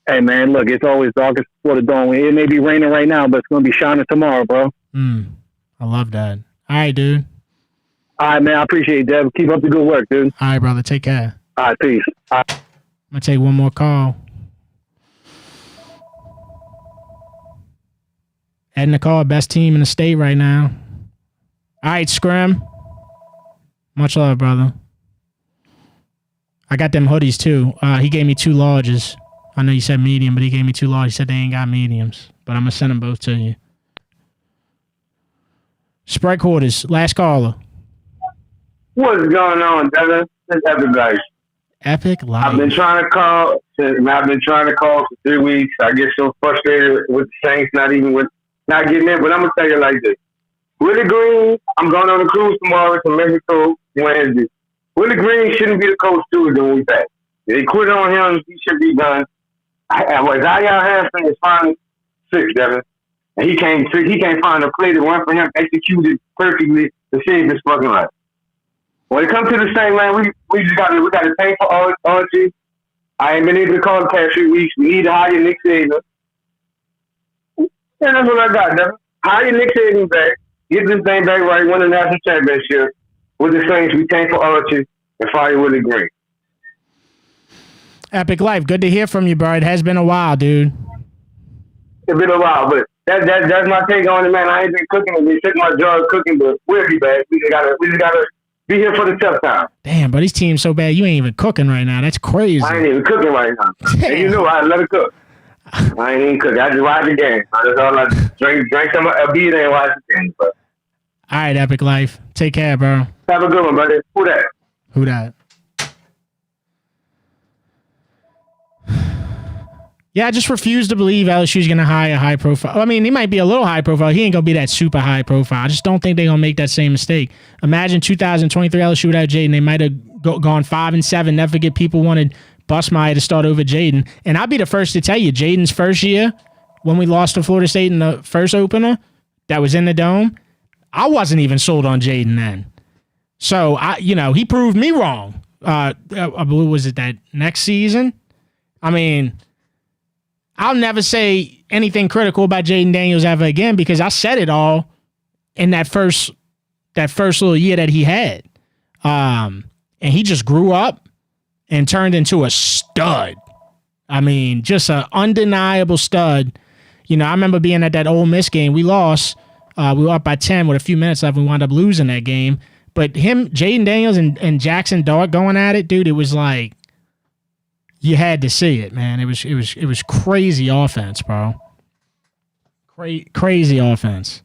Hey, man, look, it's always darkest before the dawn. It may be raining right now, but it's going to be shining tomorrow, bro. I love that. All right, dude. All right, man. I appreciate it, Dev. Keep up the good work, dude. All right, brother. Take care. All right, peace. All right. I'm going to take one more call. Ed Nicole, best team in the state right now. All right, Scrim. Much love, brother. I got them hoodies, too. He gave me 2 larges. I know you said medium, but he gave me 2 large. He said they ain't got mediums. But I'm going to send them both to you. Sprite quarters. Last caller. What's going on, Devin? It's Epic Life. Epic Life. I've been trying to call for 3 weeks. I get so frustrated with the Saints not getting in. But I'm gonna tell you like this: Willie Green, I'm going on a cruise tomorrow to Mexico Wednesday. Willie Green shouldn't be the coach Tuesday when we back. They quit on him. He should be done. Isaiah Hansen is finally 6, Devin. And he can't find a play to run for him executed perfectly to save his fucking life. When it comes to the same man, we gotta thank for Archie. I ain't been able to call the past few weeks. We need to hire Nick Saban. And that's what I got, Devin. Hire Nick Saban back, get this thing back right, win the national championship with the Saints. We thank for Archie and fire Willie Green. Epic Life. Good to hear from you, bro. It has been a while, dude. It's been a while, but that's my take on it, man. I ain't been cooking and been sitting my jar cooking, but we'll be back. We just gotta be here for the tough time. Damn, but these team's so bad you ain't even cooking right now. That's crazy. I ain't even cooking right now. And you know I let it cook. I ain't even cooking. I just watch the game. That's all I drink some beer and watch the game. But all right, Epic Life. Take care, bro. Have a good one, brother. Who that? Who that? Yeah, I just refuse to believe LSU's going to hire high profile. I mean, he might be a little high profile. He ain't going to be that super high profile. I just don't think they're going to make that same mistake. Imagine 2023 LSU without Jaden. They might have gone 5-7. Never forget people wanted Busmeyer to start over Jaden. And I'll be the first to tell you, Jaden's first year, when we lost to Florida State in the first opener that was in the Dome, I wasn't even sold on Jaden then. So, he proved me wrong. Was it that next season? I mean, I'll never say anything critical about Jaden Daniels ever again because I said it all in that first little year that he had. And he just grew up and turned into a stud. I mean, just an undeniable stud. You know, I remember being at that Ole Miss game. We lost. We were up by 10 with a few minutes left. We wound up losing that game. But Jaden Daniels and Jackson Dart going at it, dude, it was like, you had to see it, man. It was crazy offense, bro. Crazy offense.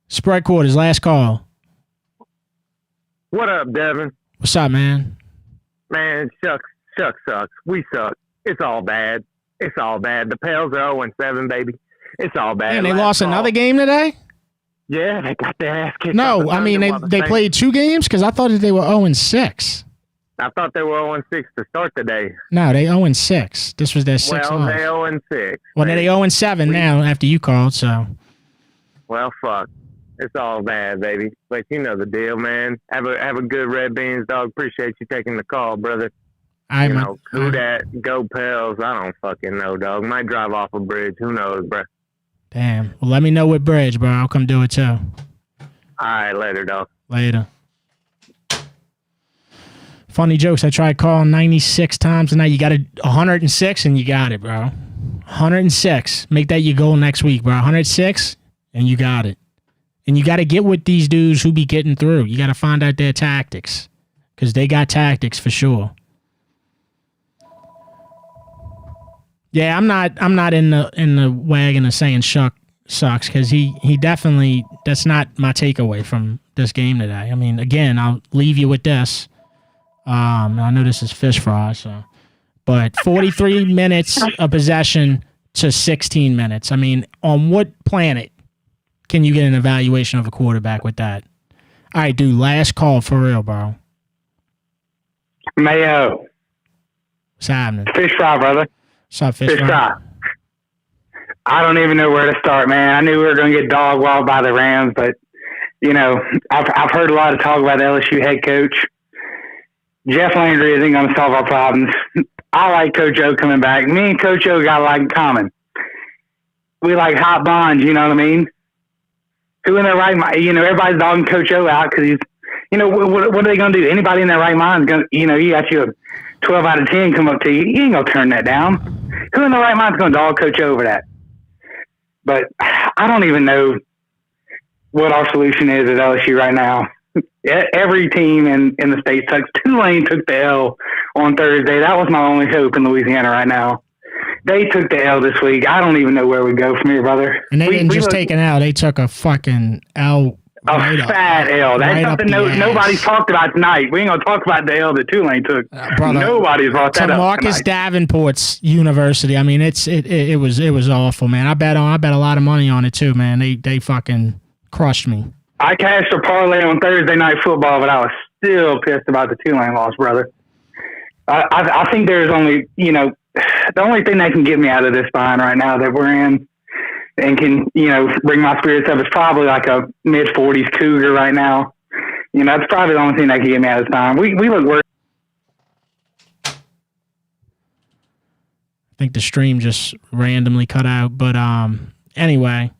Spread quarters, last call. What up, Devin? What's up, man? Man, shucks sucks. We suck. It's all bad. The Pels are 0-7, baby. It's all bad. And they lost another game today? Yeah, they got their ass kicked. No, I mean, they played 2 games? Because I thought that they were 0-6. I thought they were 0-6 to start the day. No, they 0-6. This was their 6th Well, loss. they 0-6. Well, they 0-7 now after you called, so. Well, fuck. It's all bad, baby. But you know the deal, man. Have a good Red Beans, dog. Appreciate you taking the call, brother. Who that? Go Pels. I don't fucking know, dog. Might drive off a bridge. Who knows, bro? Damn. Well, let me know with Bridge, bro. I'll come do it too. All right, later, dog. Later. Funny jokes. I tried calling 96 times, and now you got it 106, and you got it, bro. 106. Make that your goal next week, bro. 106, and you got it. And you got to get with these dudes who be getting through. You got to find out their tactics, because they got tactics for sure. Yeah, I'm not in the wagon of saying Shuck sucks, because he definitely, that's not my takeaway from this game today. I mean, again, I'll leave you with this. I know this is fish fry, but 43 minutes of possession to 16 minutes. I mean, on what planet can you get an evaluation of a quarterback with that? All right, dude, last call for real, bro. Mayo. What's happening? Fish fry, brother. What's up, fish fry? I don't even know where to start, man. I knew we were going to get dog walled by the Rams, but, you know, I've heard a lot of talk about the LSU head coach. Jeff Landry isn't going to solve our problems. I like Coach O coming back. Me and Coach O got a lot in common. We like hot bonds, you know what I mean? Who in their right mind? You know, everybody's dogging Coach O out because he's, you know, what are they going to do? Anybody in their right mind is going to, you know, you got you a 12 out of 10 come up to you. You ain't going to turn that down. Who in their right mind is going to dog Coach O over that? But I don't even know what our solution is at LSU right now. Every team in the state sucks. Tulane took the L on Thursday. That was my only hope in Louisiana right now. They took the L this week. I don't even know where we go from here, brother. And they didn't just take an L. They took a fucking L. A fat L. That's something nobody's talked about tonight. We ain't gonna talk about the L that Tulane took. Brother, nobody's brought that up Marcus tonight. Davenport's University. I mean, it was awful, man. I bet a lot of money on it too, man. They fucking crushed me. I cashed a parlay on Thursday Night Football, but I was still pissed about the Tulane loss, brother. I think there's only, you know, the only thing that can get me out of this bind right now that we're in and can, you know, bring my spirits up is probably like a mid-40s Cougar right now. You know, that's probably the only thing that can get me out of this bind. We look worse. I think the stream just randomly cut out, but anyway.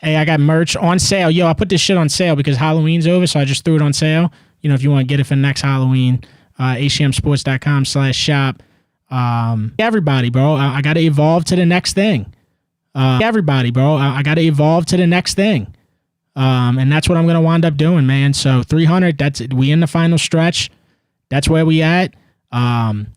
Hey, I got merch on sale. Yo, I put this shit on sale because Halloween's over, so I just threw it on sale. You know, if you want to get it for next Halloween, hcmsports.com/shop. Everybody, bro, I got to evolve to the next thing. Everybody, bro, I got to evolve to the next thing. And that's what I'm going to wind up doing, man. So 300, that's it. We in the final stretch. That's where we at.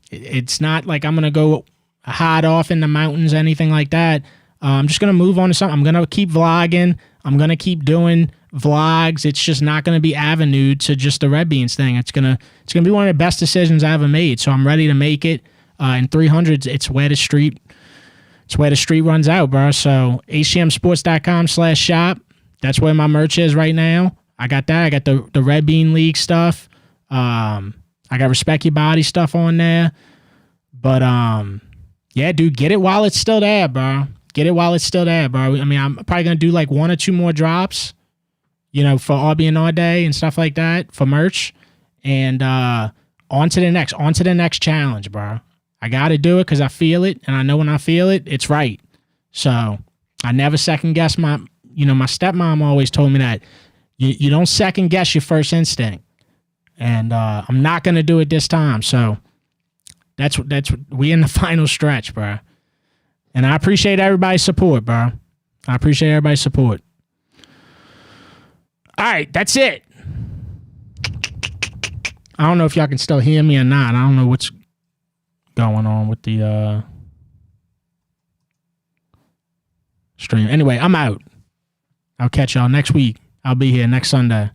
It's not like I'm going to go hide off in the mountains, anything like that. I'm just going to move on to something. I'm going to keep vlogging. I'm going to keep doing vlogs. It's just not going to be avenued to just the Red Beans thing. It's going to be one of the best decisions I ever made. So I'm ready to make it. In 300s, it's where the street runs out, bro. So hcmsports.com/shop. That's where my merch is right now. I got that. I got the Red Bean League stuff. I got Respect Your Body stuff on there. But yeah, dude, get it while it's still there, bro. Get it while it's still there, bro. I mean, I'm probably going to do like 1 or 2 more drops, you know, for RB and R Day and stuff like that for merch. And on to the next challenge, bro. I got to do it because I feel it. And I know when I feel it, it's right. So I never second guess my stepmom always told me that you don't second guess your first instinct. And I'm not going to do it this time. So that's we in the final stretch, bro. And I appreciate everybody's support, bro. I appreciate everybody's support. All right, that's it. I don't know if y'all can still hear me or not. I don't know what's going on with the stream. Anyway, I'm out. I'll catch y'all next week. I'll be here next Sunday.